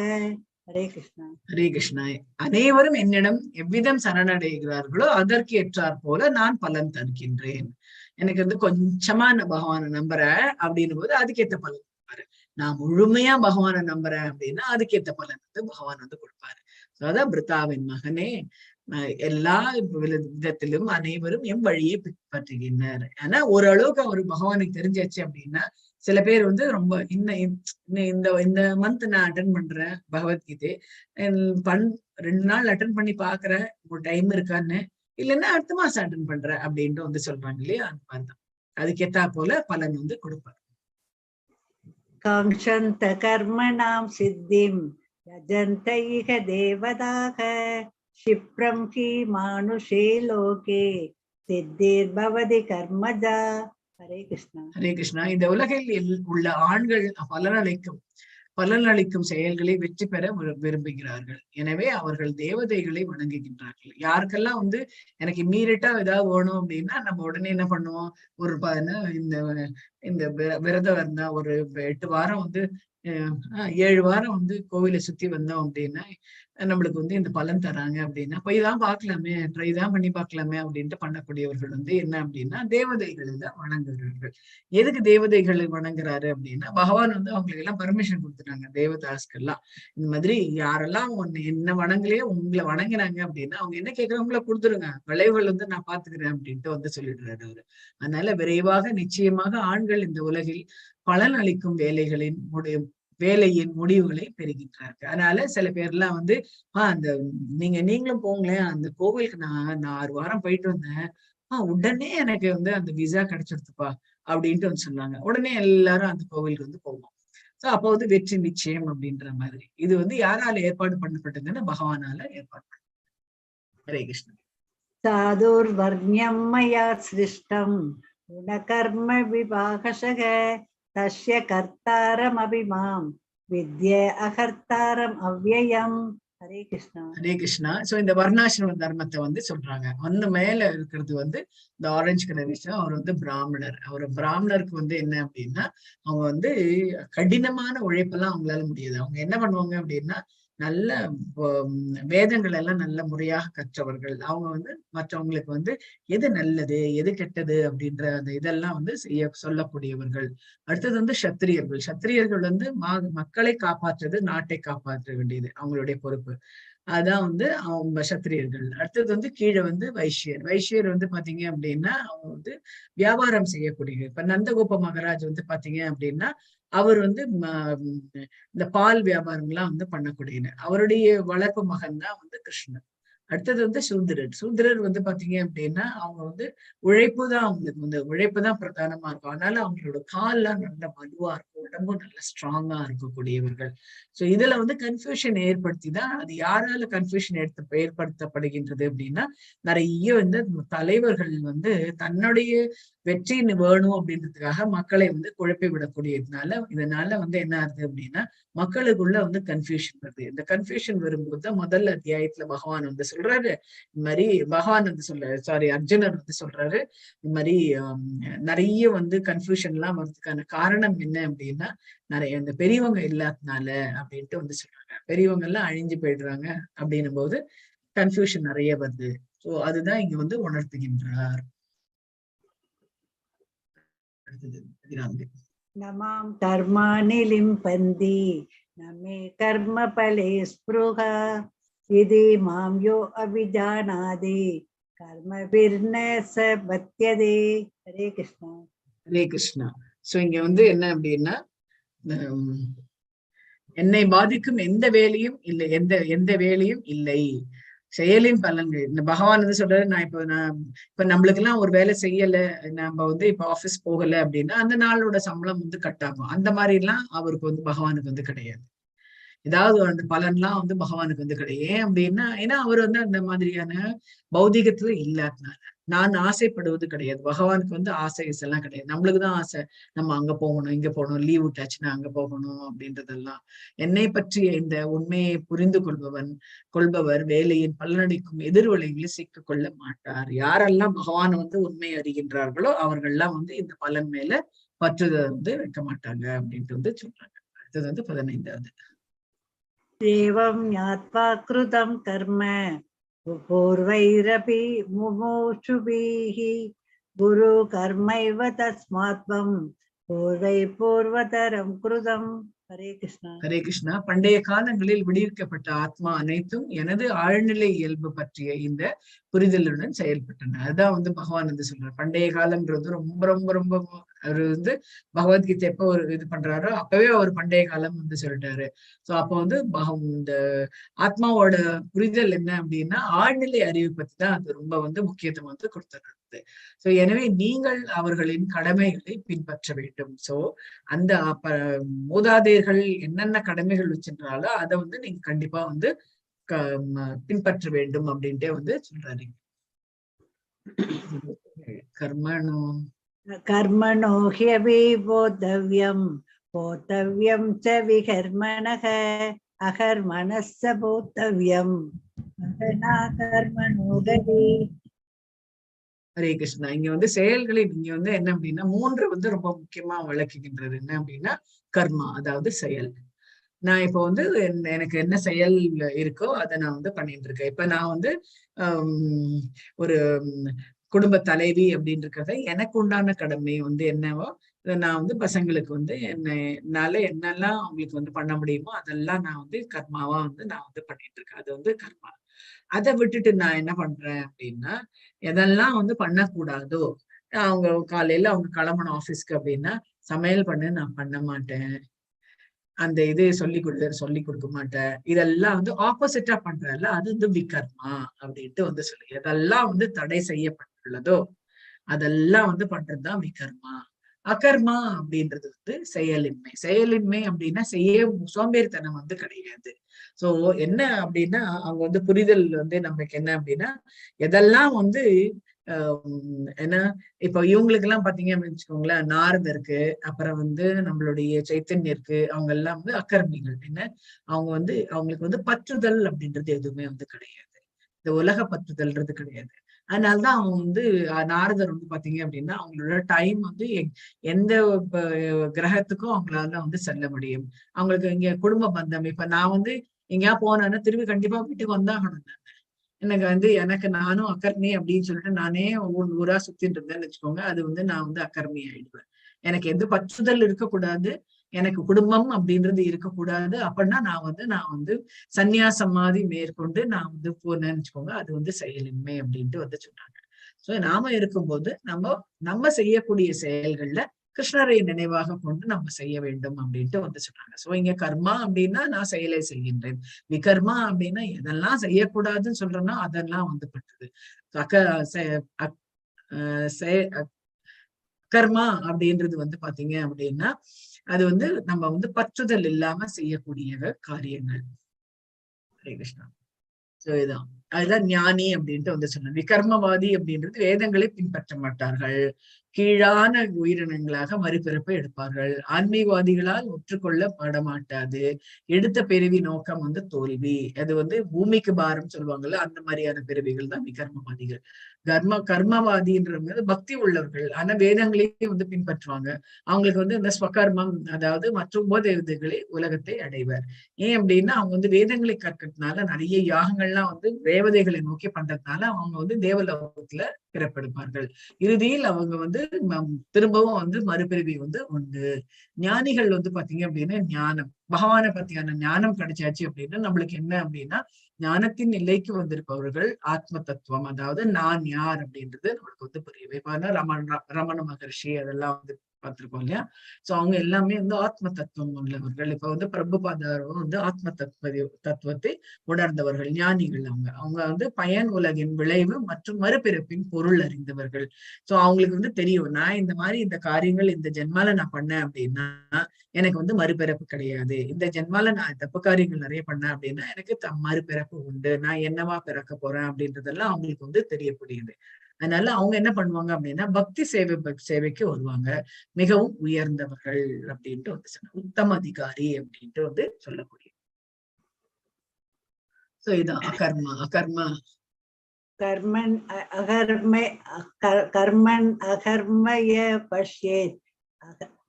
ஹரே கிருஷ்ணா. ஹரே கிருஷ்ணா. அனைவரும் என்னிடம் எவ்விதம் சரணடைகிறார்களோ அதற்கு ஏற்றாற் போல நான் பலன் தருகின்றேன். எனக்கு வந்து கொஞ்சமா நான் பகவானை நம்புறேன் அப்படின்னும் போது அதுக்கேற்ற பலன் கொடுப்பாரு. நான் முழுமையா பகவானை நம்புறேன் அப்படின்னா அதுக்கேற்ற பலன் வந்து பகவான் வந்து கொடுப்பாரு. அதான் பிருத்தாவின் மகனே, எல்லா விதத்திலும் அனைவரும் என் வழியை பின்பற்றுகின்றனர். ஆனா ஓரளவுக்கு அவர் பகவானுக்கு தெரிஞ்சாச்சு அப்படின்னா, சில பேர் வந்து ரொம்ப இந்த மந்த் நான் அட்டன் பண்றேன் பகவத்கீதை, 2 நாள் அட்டன் பண்ணி பாக்குறேன், ஒரு டைம் இருக்கான்னு, இல்லைன்னா அடுத்த மாசம் அட்டன் பண்றேன் அப்படின்ட்டு வந்து சொல்றாங்க இல்லையா? அந்த மாதிரிதான் அதுக்கேத்தா போல பலன் வந்து கொடுப்பாரு. காங்ஷந்த கர்மணாம் சித்திம் யஜந்த இஹ தேவதாக க்ஷிப்ரம் ஹி மானுஷே லோகே சித்திர் பவதி கர்மஜா. ஹரே கிருஷ்ணா. ஹரே கிருஷ்ணா. இந்த உலகில் உள்ள ஆண்கள் பலனளிக்கும் செயல்களை வெற்றி பெற விரும்புகிறார்கள். எனவே அவர்கள் தேவதைகளை வணங்குகின்றார்கள். யாருக்கெல்லாம் வந்து எனக்கு இம்மீடியட்டா ஏதாவது வேணும் அப்படின்னா நம்ம உடனே என்ன பண்ணுவோம், ஒரு இந்த விரதம் இருந்தா ஒரு 8 வாரம் வந்து 7 வாரம் வந்து கோவிலை சுத்தி வந்தோம் அப்படின்னா நம்மளுக்கு வந்து இந்த பலன் தராங்க அப்படின்னா போய் தான் பார்க்கலாமே, ட்ரை தான் பண்ணி பார்க்கலாமே அப்படின்ட்டு பண்ணக்கூடியவர்கள் வந்து என்ன அப்படின்னா தேவதைகளை தான் வணங்குகிறார்கள். எதுக்கு தேவதைகளை வணங்குறாரு அப்படின்னா, பகவான் வந்து அவங்களுக்கு எல்லாம் பர்மிஷன் கொடுத்துட்டாங்க, தேவதாஸ்கெல்லாம். இந்த மாதிரி யாரெல்லாம் என்ன வணங்கலையோ உங்களை வணங்கினாங்க அப்படின்னா அவங்க என்ன கேட்கறாங்க உங்களை கொடுத்துருங்க, விளைவுகள் வந்து நான் பாத்துக்கிறேன் அப்படின்ட்டு வந்து சொல்லிடுறாரு அவரு. அதனால விரைவாக நிச்சயமாக ஆண்கள் இந்த உலகில் பலன் அளிக்கும் வேலையின் முடிவுகளை பெறுகின்றார்கள். அதனால சில பேர்லாம் வந்து அந்த நீங்களும் போங்களேன் அந்த கோவிலுக்கு, நான் 6 வாரம் போயிட்டு வந்தேன், உடனே எனக்கு வந்து அந்த விசா கிடைச்சிருச்சுப்பா அப்படின்ட்டு வந்து சொன்னாங்க. உடனே எல்லாரும் அந்த கோவிலுக்கு வந்து போவோம். சோ அப்போ வந்து வெற்றி நிச்சயம் அப்படின்ற மாதிரி. இது வந்து யாரால ஏற்பாடு பண்ணப்பட்டதுன்னா பகவானால ஏற்பாடு பண்ண. ஹரே கிருஷ்ணன். சாதுர் வர்ணியம் மயா சிருஷ்டம் குணகர்ம விபாகசக தஸ்ய கர்த்தாரம் அபிமாம் வித்ய அகர்த்தாரம் அவ்யயம். ஹரே கிருஷ்ணா. ஹரே கிருஷ்ணா. சோ இந்த வர்ணாசிரம தர்மத்தை வந்து சொல்றாங்க. ஒண்ணு மேல இருக்கிறது வந்து இந்த ஆரஞ்சு கலர் விஷயம், அவர் வந்து பிராமணர். அவர் பிராமணருக்கு வந்து என்ன அப்படின்னா அவங்க வந்து கடினமான உழைப்பெல்லாம் அவங்களால முடியாது. அவங்க என்ன பண்ணுவாங்க அப்படின்னா நல்ல வேதங்கள் எல்லாம் நல்ல முறையாக கற்றவர்கள். அவங்க வந்து மற்றவங்களுக்கு வந்து எது நல்லது எது கெட்டது அப்படின்ற அந்த இதெல்லாம் வந்து சொல்லக்கூடியவர்கள். அடுத்தது வந்து சத்திரியர்கள். சத்திரியர்கள் வந்து மக்களை காப்பாற்றுறது, நாட்டை காப்பாற்ற வேண்டியது அவங்களுடைய பொறுப்பு. அதான் வந்து அவங்க சத்திரியர்கள். அடுத்தது வந்து கீழே வந்து வைஷ்யர். வைஷ்யர் வந்து பாத்தீங்க அப்படின்னா அவங்க வந்து வியாபாரம் செய்யக்கூடிய. இப்ப நந்தகோப மகாராஜ் வந்து பாத்தீங்க அப்படின்னா அவர் வந்து இந்த பால் வியாபாரம் எல்லாம் வந்து பண்ணக்கூடியனர். அவருடைய வளர்ப்பு மகன் தான் வந்து கிருஷ்ணன். அடுத்தது வந்து சூத்திரர். சூத்திரர் வந்து பாத்தீங்க அப்படின்னா அவங்க வந்து உழைப்பு தான் அவங்களுக்கு வந்து உழைப்பு தான் பிரதானமா இருக்கும். அதனால அவங்களோட கால்லாம் நல்ல வலுவா இருக்கும், உடம்பும் நல்ல ஸ்ட்ராங்கா இருக்கக்கூடியவர்கள். சோ இதுல வந்து கன்ஃபியூஷன் ஏற்படுத்தி தான் அது யாரால கன்ஃபியூஷன் ஏற்படுத்தப்படுகின்றது அப்படின்னா நிறைய வந்து தலைவர்கள் வந்து தன்னுடைய வெற்றி வேணும் அப்படின்றதுக்காக மக்களை வந்து குழப்பி இதனால வந்து என்ன ஆகுது அப்படின்னா மக்களுக்குள்ள வந்து கன்ஃபியூஷன் வருது. இந்த கன்ஃபியூஷன் வரும்போது தான் முதல் அத்தியாயத்துல பகவான் வந்து சொல்றாரு, இந்த மாதிரி பகவான் வந்து அர்ஜுனர் வந்து சொல்றாரு, இந்த மாதிரி நிறைய வந்து கன்ஃபியூஷன் எல்லாம் வர்றதுக்கான காரணம் என்ன அப்படின்னா நிறைய இந்த பெரியவங்க இல்லாதனால அப்படின்ட்டு வந்து சொல்றாங்க. பெரியவங்க எல்லாம் அழிஞ்சு போயிடுறாங்க அப்படின்னும் போது கன்ஃபியூஷன் நிறைய வருது. சோ அதுதான் இங்க வந்து உணர்த்துகின்றார். நமாம் கர்மாணி லிம்பந்தி நமே கர்ம பலே ஸ்ப்ருஹா இது மாம் யோ அவிஜானாதி கர்மபிர்ன சபத்யதே. ஹரே கிருஷ்ணா. ஹரே கிருஷ்ணா. சோ இங்க வந்து என்ன அப்படின்னா என்னை பாதிக்கும் எந்த வேலையும் இல்லை, எந்த வேலையும் இல்லை, செயலின் பலன்கள். இந்த பகவான் வந்து சொல்றாரு, இப்ப நம்மளுக்கு எல்லாம் ஒரு வேலை செய்யல, நம்ம வந்து இப்ப ஆபீஸ் போகல அப்படின்னா அந்த நாளோட சம்பளம் வந்து கட் ஆகும். அந்த மாதிரி எல்லாம் அவருக்கு வந்து பகவானுக்கு வந்து கிடையாது. ஏதாவது அந்த பலன்லாம் வந்து பகவானுக்கு வந்து கிடையாது. ஏன் அப்படின்னா ஏன்னா அவர் வந்து அந்த மாதிரியான பௌதிகத்துல இல்லாதனால. நான் ஆசைப்படுவது கிடையாது. பகவானுக்கு வந்து ஆசை எல்லாம் கிடையாது. நம்மளுக்குதான் ஆசை, நம்ம அங்க போகணும், இங்க போகணும், லீவ் விட்டாச்சுன்னா அங்க போகணும் அப்படின்றதெல்லாம். என்னை பற்றிய இந்த உண்மையை புரிந்து கொள்பவர் வேலையின் பலனடிக்கும் எதிர்வலைகளை சிக்கிக் கொள்ள மாட்டார். யாரெல்லாம் பகவான் வந்து உண்மை அறிகின்றார்களோ அவர்கள்லாம் வந்து இந்த பலன் மேல பற்றுதல் வந்து வைக்க மாட்டாங்க அப்படின்ட்டு வந்து சொல்றாங்க. அடுத்தது வந்து 15வது. ஏவம் ஞாத்வா கிருதம் கர்ம பூர்வைரபி முமுஷுபிஹ குரு கர்மைவ தஸ்மாத்வம் பூர்வை பூர்வதரம் கிருதம். ஹரே கிருஷ்ணா. ஹரே கிருஷ்ணா. பண்டைய காலங்களில் விடுவிக்கப்பட்ட ஆத்மா அனைத்தும் எனது ஆழ்நிலை இயல்பு பற்றிய இந்த புரிதலுடன் செயல்பட்டன. அதுதான் வந்து பகவான் வந்து சொல்றாரு. பண்டைய காலம்ன்றது ரொம்ப ரொம்ப ரொம்ப அவரு வந்து பகவத்கீதை எப்ப ஒரு இது பண்றாரோ அப்பவே அவர் பண்டைய காலம் வந்து சொல்லிட்டாரு. சோ அப்ப வந்து இந்த ஆத்மாவோட புரிதல் என்ன அப்படின்னா ஆழ்நிலை அறிவு பத்தி தான் அது ரொம்ப வந்து முக்கியத்துவம் வந்து கொடுத்துருது. சோ எனவே நீங்கள் அவர்களின் கடமைகளை பின்பற்ற வேண்டும். சோ அந்த மூதாதையர்கள் என்னென்ன கடமைகள் வச்சிருந்தாலோ அதை வந்து நீங்க கண்டிப்பா வந்து பின்பற்ற வேண்டும் அப்படின்ட்டே வந்து சொல்றாரு. கர்மணோ ஹ்யபி போத்தவ்யம் போத்தவ்யம் ச விகர்மணஹ அகர்மணஸ்ஸ போத்தவ்யம் அகனா கர்மணோ கதி. ஹரே கிருஷ்ணா. இங்க வந்து செயல்களை நீங்க வந்து என்ன அப்படின்னா 3 வந்து ரொம்ப முக்கியமா விளக்குகின்றது. என்ன அப்படின்னா கர்மா, அதாவது செயல். நான் இப்போ வந்து எனக்கு என்ன செயல் இருக்கோ அதை நான் வந்து பண்ணிட்டு இருக்கேன். இப்ப நான் வந்து ஒரு குடும்ப தலைவி அப்படின்னு இருக்கிறத எனக்கு உண்டான கடமை வந்து என்னவோ நான் வந்து பசங்களுக்கு வந்து என்னால என்னெல்லாம் அவங்களுக்கு வந்து பண்ண முடியுமோ அதெல்லாம் நான் வந்து கர்மாவா வந்து நான் வந்து பண்ணிட்டு இருக்கேன். அது வந்து கர்மா. அதை விட்டுட்டு நான் என்ன பண்றேன் அப்படின்னா எதெல்லாம் வந்து பண்ணக்கூடாதோ, அவங்க காலையில அவங்க கிளம்பணும் ஆபீஸ்க்கு அப்படின்னா சமையல் பண்ண நான் பண்ண மாட்டேன், அந்த இது சொல்லி கொடுக்க மாட்டேன், இதெல்லாம் வந்து ஆப்போசிட்டா பண்றேன்ல அது வந்து விகர்மா அப்படின்ட்டு வந்து சொல்லி எதெல்லாம் வந்து தடை செய்யப்பட்டுள்ளதோ அதெல்லாம் வந்து பண்றதுதான் விகர்மா. அகர்மா அப்படின்றது வந்து செயலின்மை. செயலின்மை அப்படின்னா சோம்பேறித்தனம் வந்து கிடையாது. சோ என்ன அப்படின்னா அவங்க வந்து புரிதல் வந்து நமக்கு என்ன அப்படின்னா எதெல்லாம் வந்து ஏன்னா இப்ப இவங்களுக்கு எல்லாம் பாத்தீங்க அப்படின்னு வச்சுக்கோங்களேன், நாரதருக்கு அப்புறம் வந்து நம்மளுடைய சைத்தன்யருக்கு அவங்க எல்லாம் வந்து அக்கர்மிகள். என்ன அவங்க வந்து அவங்களுக்கு வந்து பற்றுதல் அப்படின்றது எதுவுமே வந்து கிடையாது, இந்த உலக பற்றுதல்ன்றது கிடையாது. அதனாலதான் அவங்க வந்து நாரதர் வந்து பாத்தீங்க அப்படின்னா அவங்களோட டைம் வந்து எந்த கிரகத்துக்கும் அவங்களால வந்து செல்ல முடியும். அவங்களுக்கு இங்க குடும்ப பந்தம், இப்ப நான் வந்து எங்கேயா போனேன்னா திரும்பி கண்டிப்பா வீட்டுக்கு வந்தாகணும். எனக்கு வந்து நானும் அக்கர்மி அப்படின்னு சொல்லிட்டு நானே ஊரா சுத்திட்டு இருந்தேன்னு வச்சுக்கோங்க, அது வந்து நான் வந்து அக்கர்மி ஆயிடுவேன். எனக்கு எந்த பற்றுதல் இருக்கக்கூடாது, எனக்கு குடும்பம் அப்படின்றது இருக்கக்கூடாது, அப்படின்னா நான் வந்து சந்நியாசம் மாதிரி மேற்கொண்டு நான் வந்து போனேன்னு வச்சுக்கோங்க, அது வந்து செயலின்மை அப்படின்ட்டு வந்து சொன்னாங்க. சோ நாம இருக்கும்போது நம்ம செய்யக்கூடிய செயல்கள்ல கிருஷ்ணரை நினைவாக கொண்டு நம்ம செய்ய வேண்டும் அப்படின்ட்டு வந்து சொன்னாங்க. சோ இங்க கர்மா அப்படின்னா நான் செயலை செய்கின்றேன், விகர்மா அப்படின்னா எதெல்லாம் செய்யக்கூடாதுன்னு சொல்றேன்னா அதெல்லாம் வந்து பண்றது. கர்மா அப்படின்றது வந்து பாத்தீங்க அப்படின்னா அது வந்து நம்ம வந்து பற்றுதல் இல்லாம செய்யக்கூடிய காரியங்கள். ஹரே கிருஷ்ணா. சோ இதுதான் அதுதான் ஞானி அப்படின்ட்டு வந்து சொன்னேன். விகர்மவாதி அப்படின்றது வேதங்களை பின்பற்ற மாட்டார்கள், கீழான உயிரினங்களாக மறுபிறப்பை எடுப்பார்கள், ஆன்மீகவாதிகளால் ஒற்றுக்கொள்ளப்பட மாட்டாது, எடுத்த பிறவி நோக்கம் வந்து தோல்வி, அது வந்து பூமிக்கு பாரம் சொல்லுவாங்கல்ல, அந்த மாதிரியான பிறவிகள் தான் விகர்மவாதிகள். கர்மவாதின்றவங்க பக்தி உள்ளவர்கள், ஆனா வேதங்களையும் வந்து பின்பற்றுவாங்க. அவங்களுக்கு வந்து இந்த ஸ்வகர்மம், அதாவது மற்ற உபதேவதைகளை உலகத்தை அடைவர். ஏன் அப்படின்னா அவங்க வந்து வேதங்களை கற்கிறதுனால நிறைய யாகங்கள்லாம் வந்து தேவதைகளை நோக்கி பண்றதுனால அவங்க வந்து தேவலோகத்துல பிறப்பெடுப்பார்கள். இறுதியில் அவங்க வந்து திரும்பவும் வந்து மறுபிறவி வந்து உண்டு. ஞானிகள் வந்து பாத்தீங்க அப்படின்னா ஞானம், பகவானை பத்தியான ஞானம் கிடைச்சாச்சு அப்படின்னா நம்மளுக்கு என்ன அப்படின்னா ஞானத்தின் நிலைக்கு வந்திருப்பவர்கள் ஆத்ம தத்துவம், அதாவது நான் யார் அப்படின்றது நம்மளுக்கு வந்து புரியவே. ரமண மகர்ஷி அதெல்லாம் வந்து பார்த்திருக்கோம் இல்லையா. சோ அவங்க எல்லாமே வந்து ஆத்ம தத்துவம் உள்ளவர்கள். இப்ப வந்து பிரபுபாதாரும் வந்து ஆத்ம தத்துவத்தை உணர்ந்தவர்கள், ஞானிகள். அவங்க வந்து பயன் உலகின் விளைவு மற்றும் மறுபிறப்பின் பொருள் அறிந்தவர்கள். சோ அவங்களுக்கு வந்து தெரியும், நான் இந்த மாதிரி இந்த காரியங்கள் இந்த ஜென்மால நான் பண்ணேன் அப்படின்னா எனக்கு வந்து மறுபிறப்பு கிடையாது, இந்த ஜென்மால நான் தப்பு காரியங்கள் நிறைய பண்ணேன் அப்படின்னா எனக்கு மறுபிறப்பு உண்டு, நான் என்னவா பிறக்க போறேன் அப்படின்றதெல்லாம் அவங்களுக்கு வந்து தெரியக்கூடியது. அதனால அவங்க என்ன பண்ணுவாங்க அப்படின்னா பக்தி சேவைக்கு வருவாங்க, மிகவும் உயர்ந்தவர்கள் அப்படின்ட்டு வந்து சொன்ன உத்தம அதிகாரி அப்படின்ட்டு வந்து சொல்லக்கூடிய. சோ இதான் அகர்மா. கர்மன் அகர்மய பஷ்யேத்,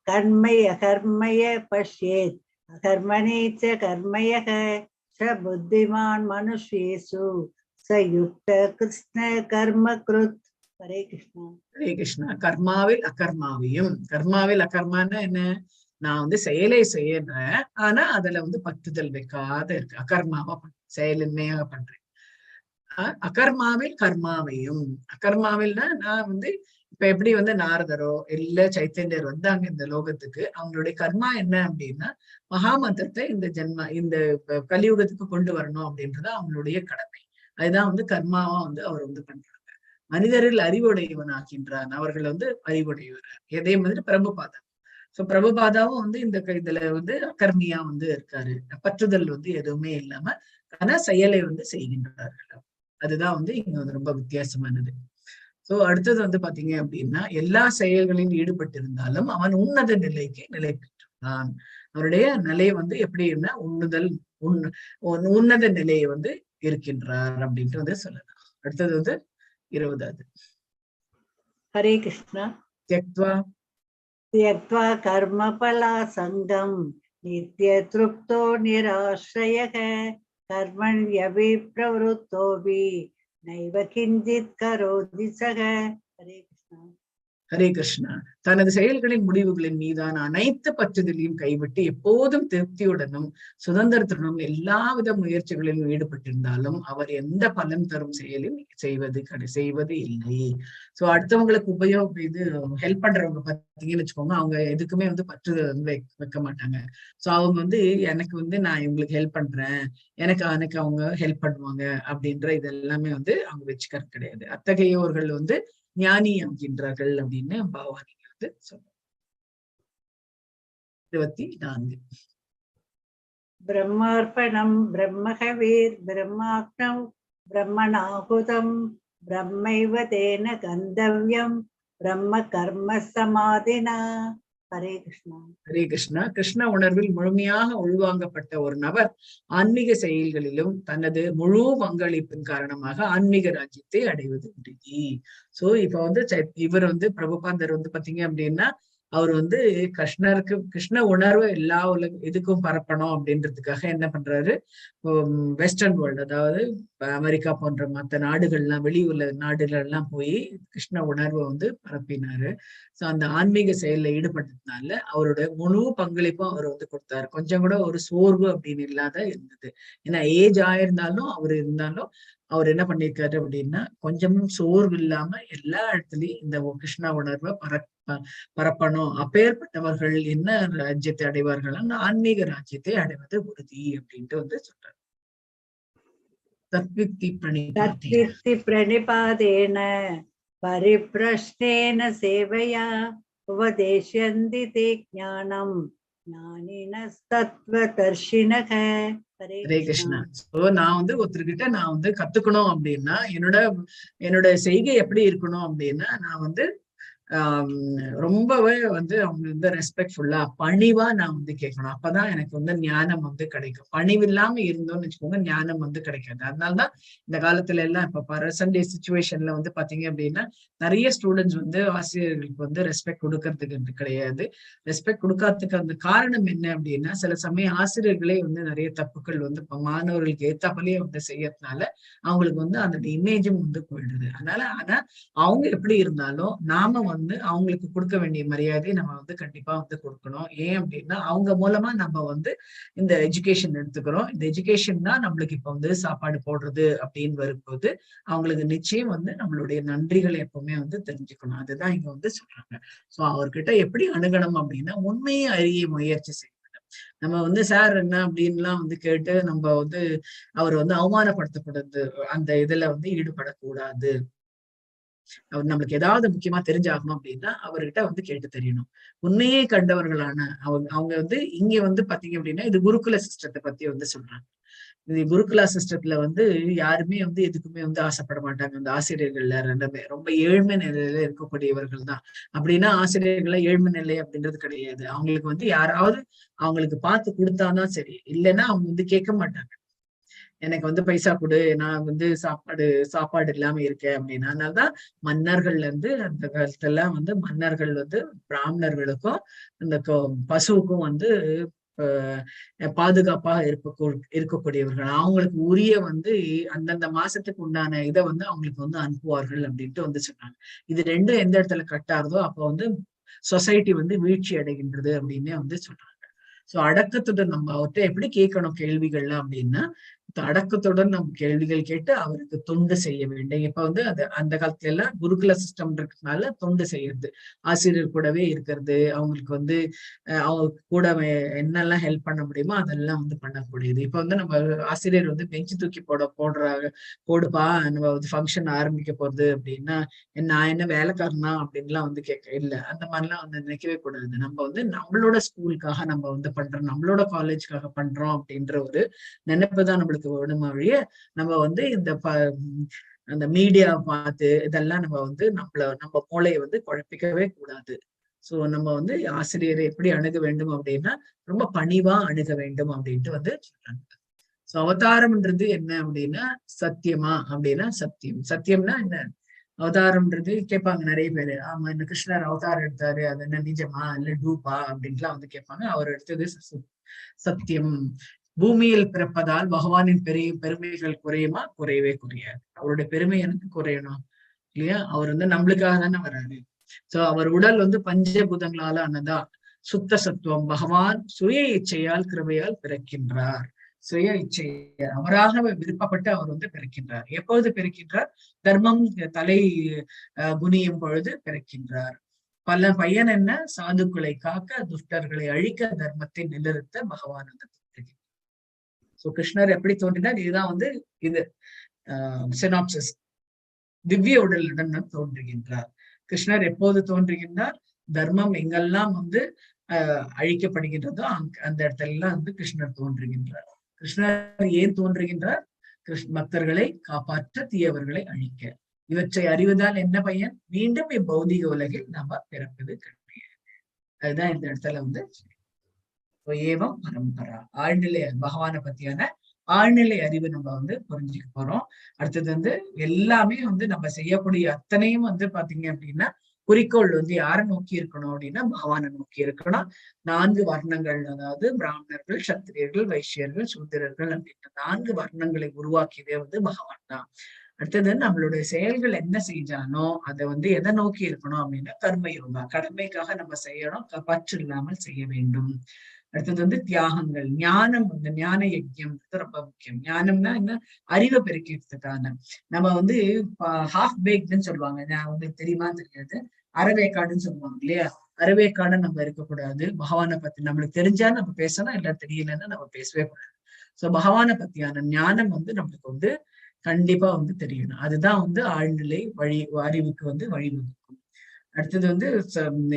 கர்மை அகர்மய பஷ்யேத், அகர்மணேச்ச கர்மயக ச புத்திமான் மனுஷ்யேஷு சயுக்த கிருஷ்ண கர்ம கிருத். ஹரே கிருஷ்ணா. ஹரே கிருஷ்ணா. கர்மாவில் அகர்மான்னா என்ன, நான் வந்து செயலை செய்யறேன், ஆனா அதுல வந்து பற்றுதல் வைக்காத இருக்கு, அகர்மாவா செயலின்மையாக பண்றேன். அகர்மாவில் அகர்மாவில்னா நான் வந்து இப்ப எப்படி வந்து நாரதரோ இல்ல சைத்தன்யர் வந்தாங்க இந்த லோகத்துக்கு, அவங்களுடைய கர்மா என்ன அப்படின்னா மகாமந்திரத்தை இந்த கலியுகத்துக்கு கொண்டு வரணும் அப்படின்றது அவங்களுடைய கடமை. அதுதான் வந்து கர்மாவா வந்து அவர் வந்து பண்றாங்க. மனிதரில் அறிவுடையவன் ஆகின்றான், அவர்கள் வந்து அறிவுடையவர். அதே மாதிரி பிரபுபாதா. சோ பிரபுபாதாவும் வந்து இதுல வந்து அகர்மியா வந்து இருக்காரு, பற்றுதல் வந்து எதுவுமே இல்லாம ஆனா செயலை வந்து செய்கின்றார்கள். அதுதான் வந்து இங்க வந்து ரொம்ப வித்தியாசமானது. சோ அடுத்தது வந்து பாத்தீங்க அப்படின்னா எல்லா செயல்களிலும் ஈடுபட்டிருந்தாலும் அவன் உன்னத நிலைக்கு நிலை பெற்றான். அவருடைய நிலை வந்து எப்படின்னா உன்னத நிலையை வந்து இருக்கின்றார் அப்படின்ட்டு வந்து சொல்லலாம். அடுத்தது வந்து 20வது. ஹரே கிருஷ்ணா. त्यक्त्वा कर्मफला सङ्गम् नित्य तृप्तो निराश्रयः कर्मण्यभिप्रवृत्तोऽपि नैव किञ्चित् करोति सः. हरे कृष्णा. ஹரே கிருஷ்ணா. தனது செயல்களின் முடிவுகளின் மீதான அனைத்து பற்றுதலையும் கைவிட்டு எப்போதும் திருப்தியுடனும் சுதந்திரத்துடனும் எல்லாவித முயற்சிகளிலும் ஈடுபட்டிருந்தாலும் அவர் எந்த பலன் தரும் செயலில் செய்வது இல்லை. சோ அடுத்தவங்களுக்கு இது ஹெல்ப் பண்றவங்க பார்த்தீங்கன்னு வச்சுக்கோங்க, அவங்க எதுக்குமே வந்து பற்றுதல் வந்து வைக்க மாட்டாங்க. சோ அவங்க வந்து எனக்கு வந்து நான் இவங்களுக்கு ஹெல்ப் பண்றேன், எனக்கு அவங்க ஹெல்ப் பண்ணுவாங்க அப்படின்ற இதெல்லாமே வந்து அவங்க வச்சுக்கிறது கிடையாது. அத்தகையோர்கள் வந்து ஞானி என்கின்றார்கள் அப்படின்னு பகவான் வந்து சொல்றார். 24. பிரம்மார்ப்பணம் பிரம்மஹவீர் பிரம்மாக்னௌ பிரம்மணாஹுதம் பிரம்மைவ தேன கந்தவ்யம் பிரம்ம கர்ம சமாதினா. ஹரே கிருஷ்ணா. ஹரே கிருஷ்ணா. கிருஷ்ண உணர்வில் முழுமையாக உள்வாங்கப்பட்ட ஒரு நபர் ஆன்மீக செயல்களிலும் தனது முழு பங்களிப்பின் காரணமாக ஆன்மீக ராஜ்யத்தை அடைவது உறுதி. சோ இப்ப வந்து இவர் வந்து பிரபுபாதர் வந்து பாத்தீங்க அப்படின்னா அவர் வந்து கிருஷ்ண உணர்வு எல்லா இதுக்கும் பரப்பணும் அப்படின்றதுக்காக என்ன பண்றாரு, வெஸ்டர்ன் வேர்ல்டு, அதாவது அமெரிக்கா போன்ற மற்ற நாடுகள்லாம், வெளியுள்ள நாடுகள்லாம் போய் கிருஷ்ண உணர்வை வந்து பரப்பினாரு. சோ அந்த ஆன்மீக செயல்ல ஈடுபட்டதுனால அவருடைய முழு பங்களிப்பும் அவர் வந்து கொடுத்தாரு. கொஞ்சம் கூட ஒரு சோர்வு அப்படின்னு இல்லாத இருந்தது. ஏன்னா ஏஜ் ஆயிருந்தாலும் அவர் என்ன பண்ணிருக்காரு அப்படின்னா, கொஞ்சமும் சோர்வு இல்லாம எல்லா இடத்துலயும் இந்த கிருஷ்ணா உணர்வை பரப்பணும். அப்பேற்பட்டவர்கள் என்ன ராஜ்யத்தை அடைவார்கள், ஆன்மீக ராஜ்யத்தை அடைவது உறுதி அப்படின்ட்டு வந்து சொல்றாரு. தத்வித்தி பிரணிபாதேன பரிப்ரஷ்னேன சேவையா உபதேஷ்யந்தி தே ஞானம் ஞானினஸ்தத்வதர்ஷினக. ஹரே கிருஷ்ணா. சோ நான் வந்து ஒருத்தர்கிட்ட நான் வந்து கத்துக்கணும் அப்படின்னா என்னோட செய்கை எப்படி இருக்கணும் அப்படின்னா, நான் வந்து ரொம்பவே வந்து அவங்க வந்து ரெஸ்பெக்ட்ஃபுல்லா பணிவா நான் வந்து கேட்கணும். அப்பதான் எனக்கு வந்து ஞானம் வந்து கிடைக்கும். பணிவு இல்லாம இருந்தோம்னு வச்சுக்கோங்க, ஞானம் வந்து கிடைக்காது. அதனாலதான் இந்த காலத்துல எல்லாம் இப்ப பிரசன்ட் டே சிச்சுவேஷன்ல வந்து பாத்தீங்க அப்படின்னா நிறைய ஸ்டூடெண்ட்ஸ் வந்து ஆசிரியர்களுக்கு வந்து ரெஸ்பெக்ட் கொடுக்கறதுக்கு கிடையாது. ரெஸ்பெக்ட் கொடுக்காததுக்கு அந்த காரணம் என்ன அப்படின்னா, சில சமயம் ஆசிரியர்களே வந்து நிறைய தப்புக்கள் வந்து மாணவர்களுக்கு ஏத்தாப்பலயே வந்து செய்யறதுனால அவங்களுக்கு வந்து அந்த இமேஜும் வந்து போயிடுது. ஆனா அவங்க எப்படி இருந்தாலும் நாம வந்து அவங்களுக்கு கொடுக்க வேண்டிய மரியாதையை நம்ம வந்து கண்டிப்பா வந்து கொடுக்கணும். ஏன் அப்படின்னா அவங்க மூலமா நம்ம வந்து இந்த எஜுகேஷன் எடுத்துக்கிறோம். இந்த எஜுகேஷன் தான் நம்மளுக்கு இப்ப வந்து சாப்பாடு போடுறது அப்படின்னு வரும்போது அவங்களுக்கு நிச்சயம் வந்து நம்மளுடைய நன்றிகளை எப்பவுமே வந்து தெரிஞ்சுக்கணும். அதுதான் இங்க வந்து சொல்றாங்க. சோ அவர்கிட்ட எப்படி அணுகணும் அப்படின்னா, உண்மையை அறிய முயற்சி செய்யணும். நம்ம வந்து சார் என்ன அப்படின்லாம் வந்து கேட்டு நம்ம வந்து அவர் வந்து அவமானப்படுத்தப்படுறது அந்த இதுல வந்து ஈடுபடக்கூடாது. அவர் நம்மளுக்கு ஏதாவது முக்கியமா தெரிஞ்சாகணும் அப்படின்னா அவர்கிட்ட வந்து கேட்டு தெரியணும். உண்மையே கண்டவர்களான அவங்க வந்து இங்க வந்து பாத்தீங்க அப்படின்னா இது குருகுல சிஸ்டத்தை பத்தி வந்து சொல்றாங்க. இது குருகுலா சிஸ்டத்துல வந்து யாருமே வந்து எதுக்குமே வந்து ஆசைப்பட மாட்டாங்க. அந்த ஆசிரியர்கள்ல ரெண்டுமே ரொம்ப ஏழ்மை நிலையில இருக்கக்கூடியவர்கள் தான். அப்படின்னா ஆசிரியர்கள்ல ஏழ்மை நிலை அப்படின்றது கிடையாது. அவங்களுக்கு வந்து யாராவது அவங்களுக்கு பார்த்து கொடுத்தாதான் சரி, இல்லைன்னா அவங்க வந்து கேட்க மாட்டாங்க. எனக்கு வந்து பைசா கொடு, நான் வந்து சாப்பாடு இல்லாம இருக்கேன் அப்படின்னு. அதனாலதான் மன்னர்கள்ல இருந்து அந்த காலத்துல வந்து மன்னர்கள் வந்து பிராமணர்களுக்கும் இந்த பசுவுக்கும் வந்து பாதுகாப்பாக இருக்கக்கூடியவர்கள். அவங்களுக்கு உரிய வந்து அந்தந்த மாசத்துக்கு உண்டான இதை வந்து அவங்களுக்கு வந்து அனுப்புவார்கள் அப்படின்ட்டு வந்து சொன்னாங்க. இது ரெண்டும் எந்த இடத்துல கட்டாருதோ அப்ப வந்து சொசைட்டி வந்து வீழ்ச்சி அடைகின்றது அப்படின்னே வந்து சொல்றாங்க. சோ அடக்கத்துடன் நம்ம அவர்கிட்ட எப்படி கேட்கணும் கேள்விகள்லாம் அப்படின்னா, அடக்கத்துடன் நம்ம கேள்விகள் கேட்டு அவருக்கு தொண்டு செய்ய வேண்டும். இப்ப வந்து அந்த காலத்துல எல்லாம் குருகுல சிஸ்டம் இருக்கிறதுனால தொண்டு செய்யறது, ஆசிரியர் கூடவே இருக்கிறது, அவங்களுக்கு வந்து அவங்க கூட என்னெல்லாம் ஹெல்ப் பண்ண முடியுமோ அதெல்லாம் வந்து பண்ணக்கூடியது. இப்ப வந்து நம்ம ஆசிரியர் வந்து பெஞ்சு தூக்கி போடுப்பா நம்ம வந்து ஃபங்க்ஷன் ஆரம்பிக்க போறது அப்படின்னா நான் என்ன வேலைக்காரனா அப்படின்லாம் வந்து கேட்க இல்லை. அந்த மாதிரிலாம் வந்து நினைக்கவே கூடாது. நம்ம வந்து நம்மளோட ஸ்கூலுக்காக நம்ம வந்து பண்றோம், நம்மளோட காலேஜ்க்காக பண்றோம் அப்படின்ற ஒரு நினைப்புதான் நம்மளுக்கு வேணுமா வழிய நம்ம வந்து அந்த மீடியா பார்த்து இதெல்லாம் நம்ம வந்து நம்ம மூளையை வந்து குழப்பிக்கவே கூடாது. சோ நம்ம வந்து ஆசிரியரை எப்படி அணுக வேண்டும் அப்படின்னா ரொம்ப பணிவா அணுக வேண்டும் அப்படின்ட்டு வந்து சொல்றாங்க. சோ அவதாரம்ன்றது என்ன அப்படின்னா சத்தியமா அப்படின்னா சத்தியம்னா என்ன, அவதாரம்ன்றது கேட்பாங்க நிறைய பேரு. ஆமா இந்த கிருஷ்ணர் அவதாரம் எடுத்தாரு, அது என்ன நிஜமா இல்ல டூப்பா அப்படின்ட்டுலாம் வந்து கேட்பாங்க. அவர் எடுத்தது சத்தியம். பூமியில் பிறப்பதால் பகவானின் பெருமைகள் குறையுமா? குறையவே குறையாது. அவருடைய பெருமை எனக்கு குறையணும் இல்லையா? அவர் வந்து நம்மளுக்காக தானே வர்றாரு. சோ அவர் உடல் வந்து பஞ்சபூதங்களால ஆனதா, சுத்த சத்துவம். பகவான் சுய இச்சையால் கிருபையால் பிறக்கின்றார். சுய இச்சை அவராக விருப்பப்பட்டு அவர் வந்து பிறக்கின்றார். எப்பொழுது பிறக்கின்றார்? தர்மம் தலை குனியும் பொழுது பிறக்கின்றார். பையன் என்ன? சாதுக்களை காக்க, துஷ்டர்களை அழிக்க, தர்மத்தை நிலைநிறுத்த பகவான் வந்து தோன்றுகிறார். சோ கிருஷ்ணர் எப்படி தோன்றினார்? இதுதான் வந்து இது சினாப்சிஸ். திவ்ய உடலுடன் தோன்றுகின்றார். கிருஷ்ணர் எப்போது தோன்றுகின்றார்? தர்மம் எங்கெல்லாம் வந்து அழிக்கப்படுகின்றதோ அந்த இடத்துல எல்லாம் வந்து கிருஷ்ணர் தோன்றுகின்றார். கிருஷ்ணர் ஏன் தோன்றுகின்றார்? பக்தர்களை காப்பாற்ற, தீயவர்களை அழிக்க. இவற்றை அறிவதால் என்ன பயன்? மீண்டும் இப்பௌதிக உலகில் நாம பிறப்பது கிடையாது. அதுதான் இந்த இடத்துல வந்து ஏவம் பரம்பரா ஆழ்நிலை பகவானை பத்தியான ஆழ்நிலை அறிவு நம்ம வந்து புரிஞ்சுக்க போறோம். அடுத்தது வந்து எல்லாமே வந்து நம்ம செய்யக்கூடிய அத்தனையும் வந்து பாத்தீங்க அப்படின்னா குறிக்கோள் வந்து யாரை நோக்கி இருக்கணும் அப்படின்னா பகவானை நோக்கி இருக்கணும். 4 வர்ணங்கள், அதாவது பிராமணர்கள், சத்திரியர்கள், வைசியர்கள், சூத்திரர்கள் அப்படின்ற 4 வர்ணங்களை உருவாக்கியதே வந்து பகவான் தான். அடுத்தது நம்மளுடைய செயல்கள் என்ன செஞ்சானோ அதை வந்து எதை நோக்கி இருக்கணும் அப்படின்னா கர்மயோகா, கடமைக்காக நம்ம செய்யணும், பற்று இல்லாமல் செய்ய வேண்டும். அடுத்தது வந்து தியாகங்கள், ஞானம் வந்து ஞான யஜ்யம் ரொம்ப முக்கியம். ஞானம்னா என்ன, அறிவை பெருக்கிறதுக்கான. நம்ம வந்து ஹாஃப் பேக்டுன்னு சொல்லுவாங்க, உங்களுக்கு தெரியுமா தெரியாது, அறவேக்காடுன்னு சொல்லுவாங்க இல்லையா, அறவேக்காடு நம்ம இருக்கக்கூடாது. பகவானை பத்தி நம்மளுக்கு தெரிஞ்சா நம்ம பேசணும், இல்ல தெரியலன்னா நம்ம பேசவே கூடாது. சோ பகவானை பத்தியான ஞானம் வந்து நம்மளுக்கு வந்து கண்டிப்பா வந்து தெரியணும். அதுதான் வந்து ஆழ்நிலை அறிவுக்கு வந்து வழிவகுக்கும். அடுத்தது வந்து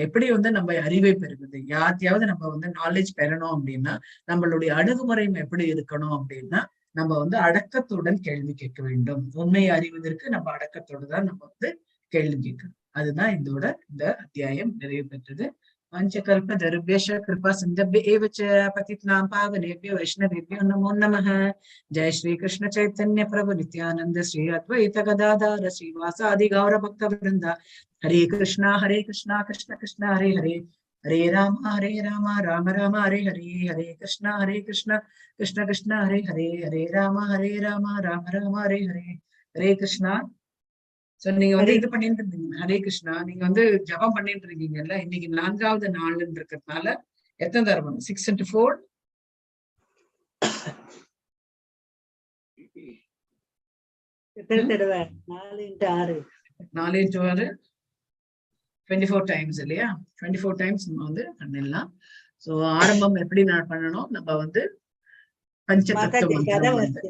எப்படி வந்து நம்ம அறிவை பெறுவது, யார்த்தையாவது நம்ம வந்து நாலேஜ் பெறணும் அப்படின்னா நம்மளுடைய அணுகுமுறை எப்படி இருக்கணும் அப்படின்னா நம்ம வந்து அடக்கத்துடன் கேள்வி கேட்க வேண்டும். உண்மையை அறிவதற்கு நம்ம அடக்கத்தோடு தான் நம்ம வந்து கேள்வி கேட்கணும். அதுதான் இந்த அத்தியாயம் நிறைவு பெற்றது. पंचकल्पतरुभ्यश्च कृपा सिन्धुभ्य एव च पतितानां पावनेभ्यो वैष्णवेभ्यो नमो नमः। जय श्री कृष्ण चैतन्य प्रभु नित्यानंद श्री अद्वैत गदाधर श्रीवासादि गौर भक्त वृंद। हरे कृष्णा कृष्ण कृष्ण हरे हरे, हरे राम राम राम हरे हरे, हरे कृष्ण कृष्ण कृष्ण हरे हरे, हरे राम राम राम हरे हरे, हरे कृष्णा. சோ நீங்க வந்து இது பண்ணிட்டு இருந்தீங்க, ஹரே கிருஷ்ணா, நீங்க வந்து ஜபம் பண்ணிட்டு இருக்கீங்கல்ல, இன்னைக்கு 4வது நாள்னு இருக்கிறதுனால எத்தனை தடவை 6 into 4 4 into 6 4 into 6 24 டைம்ஸ் இல்லையா, 24 டைம்ஸ் நம்ம வந்து பண்ணிடலாம். சோ ஆரம்பம் எப்படி நான் பண்ணணும், நம்ம வந்து பஞ்சதத்துவ மந்திரம் வந்து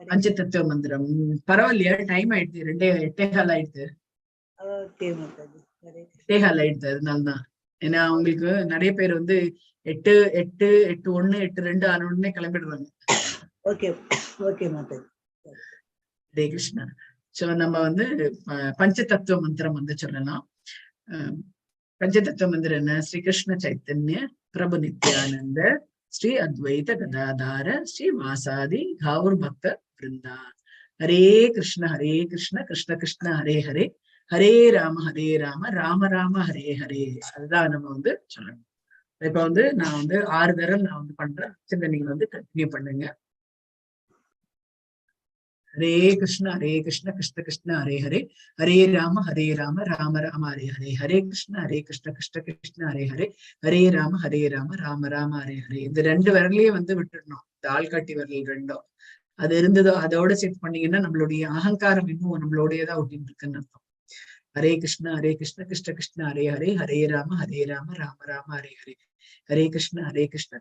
பஞ்சதத்துவ மந்திரம். பரவாயில்லையா, டைம் ஆயிடுது, 8:15 ஆயிடுது, 8:15 ஆயிடுது. அதனாலதான், ஏன்னா அவங்களுக்கு நிறைய பேர் வந்து 8:1 8:2 ஆன உடனே கிளம்பிடுவாங்க. ஹரே கிருஷ்ணா. சோ நம்ம வந்து பஞ்சதத்துவ மந்திரம் வந்து சொல்லலாம். பஞ்சதத்துவ மந்திரம் என்ன, ஸ்ரீ கிருஷ்ண சைத்தன்ய பிரபு நித்யானந்த ஸ்ரீ அத்வைத கதாதார ஸ்ரீ வாசாதி கௌர் பக்த விருந்தா. ஹரே கிருஷ்ண கிருஷ்ண கிருஷ்ண ஹரே ஹரே, ஹரே ராம ராம ராம ஹரே ஹரே. அதுதான் நம்ம வந்து சொல்லணும். இப்ப வந்து நான் வந்து 6 தடவை நான் வந்து பண்றேன், சரி நீங்க வந்து கண்டினியூ பண்ணுங்க. ஹரே கிருஷ்ண கிருஷ்ண கிருஷ்ண ஹரே ஹரே, ஹரே ராம ராம ராம ஹரே ஹரே, ஹரே கிருஷ்ண கிருஷ்ண கிருஷ்ண ஹரே ஹரே, ஹரே ராம ராம ராம ஹரே ஹரே. இந்த 2 விரலையே வந்து விட்டுடணும், இந்த ஆள்காட்டி விரல் 2 அது இருந்ததோ அதோட செட் பண்ணீங்கன்னா நம்மளுடைய அகங்காரம் இன்னும் நம்மளோடயதான் ஒட்டின்னு இருக்குன்னு அர்த்தம். ஹரே கிருஷ்ண கிருஷ்ண கிருஷ்ண ஹரே ஹரே, ஹரே ராம ராம ராம ஹரே ஹரே, ஹரே கிருஷ்ண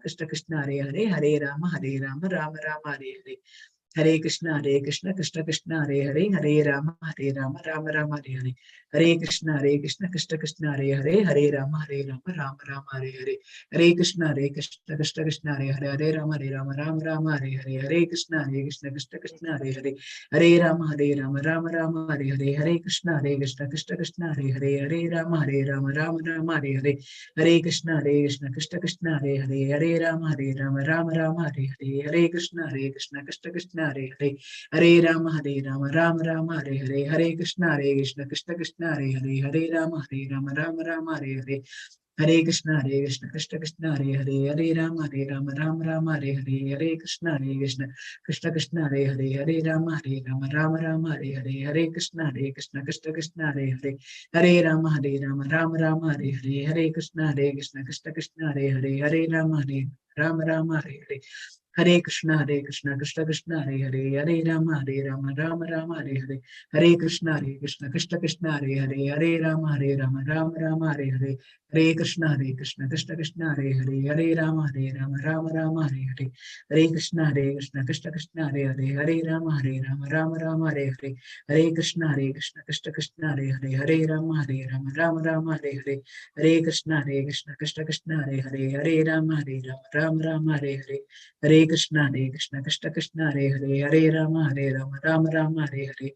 கிருஷ்ண கிருஷ்ண ஹரே ஹரே, ஹரே ராம ராம ராம ஹரே ஹரே, ஹரே கிருஷ்ண கிருஷ்ண கிருஷ்ண ஹரே ஹரே, ஹரே ராம ராம ராம ஹரே ஹரே, ஹரே கிருஷ்ண கிருஷ்ண கிருஷ்ண ஹரே ஹரே, ஹரே ராம ராம ராம ஹரே ஹரே, ஹரே கிருஷ்ண கிருஷ்ண கிருஷ்ண ஹரே ஹரே, ஹரே ராம ராம ராம ஹரே ஹரே, ஹரே கிருஷ்ண கிருஷ்ண கிருஷ்ண ஹரே ஹரே, ஹரே ராம ராம ராம ஹரே ஹரே, ஹரே கிருஷ்ண கிருஷ்ண கிருஷ்ண ஹரே ஹரே, ஹரே ராம ராம ராம ஹரே ஹரே, ஹரே கிருஷ்ண கிருஷ்ண கிருஷ்ண ஹரே ஹரே, ஹரே ராம ராம ராம ஹரே ஹரே, ஹரே கிருஷ்ண கிருஷ்ண கிருஷ்ண ஹரே ஹரே, ஹரே ராம ராம ராம ஹரே ஹரே, ஹரே கிருஷ்ண கிருஷ்ண கிருஷ்ண ஹரே ஹரே, ஹரே ராம ராம ராம ஹரே ஹரே, ஹரே கிருஷ்ண கிருஷ்ண கிருஷ்ண ஹரே ஹரே, ஹரே ராம ராம ராம ஹரே ஹரே, ஹரே கிருஷ்ண கிருஷ்ண கிருஷ்ண ஹரே ஹரே, ஹரே ராம ராம ராம ஹரே ஹரே, ஹரே கிருஷ்ண கிருஷ்ண கிருஷ்ண ஹரே ஹரே, ஹரே ராம ராம ராம ஹரே ஹரே, ஹரே கிருஷ்ண கிருஷ்ண கிருஷ்ண ஹரே ஹரே, ஹரே ராம ராம ஹரே ஹரே, ஹரே கிருஷ்ண கிருஷ்ண கிருஷ்ண ஹரே ஹரே, ஹரே ராம ராம ராம ஹரே ஹரே, ஹரே கிருஷ்ண கிருஷ்ண கிருஷ்ண ஹரே ஹரே, ஹரே ராம ராம ராம ஹரே ஹரே, ஹரே கிருஷ்ண கிருஷ்ண கிருஷ்ண ஹரே ஹரே, ஹரே ராம ராம ராம ஹரே ஹரே, ஹரே கிருஷ்ண கிருஷ்ண கிருஷ்ண ஹரே ஹரே, ஹரே ராம ராம ராம ஹரே ஹரே, ஹரே கிருஷ்ண கிருஷ்ண கிருஷ்ண ஹரே ஹரே, ஹரே ராம ராம ராம ஹரே ஹரே, ஹரே கிருஷ்ண கிருஷ்ண கிருஷ்ண ஹரே ஹரே, ஹரே ராம ராம ராம ஹரே ஹரே, ஹரே கிருஷ்ண கிருஷ்ண கிருஷ்ண ஹரே ஹரே, ஹரே ராம ராம ராம ஹரே ஹரே,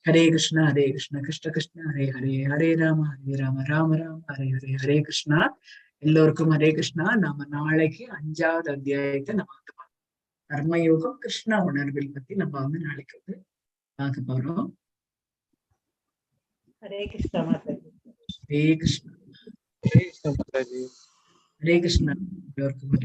ஹரே கிருஷ்ண கிருஷ்ண கிருஷ்ண ஹரே ஹரே, ஹரே ராம ராம ராம ஹரே ஹரே, ஹரே கிருஷ்ணா. எல்லோருக்கும் ஹரே கிருஷ்ணா. நாம நாளைக்கு 5வது அத்தியாயத்தை நம்ம வந்து கர்மயோகம் கிருஷ்ண உணர்வில் பத்தி நம்ம வந்து நாளைக்கு வந்து பார்க்க போறோம். Hare Krishna. Hare Krishna. Jai Shri Mataji. Hare Krishna.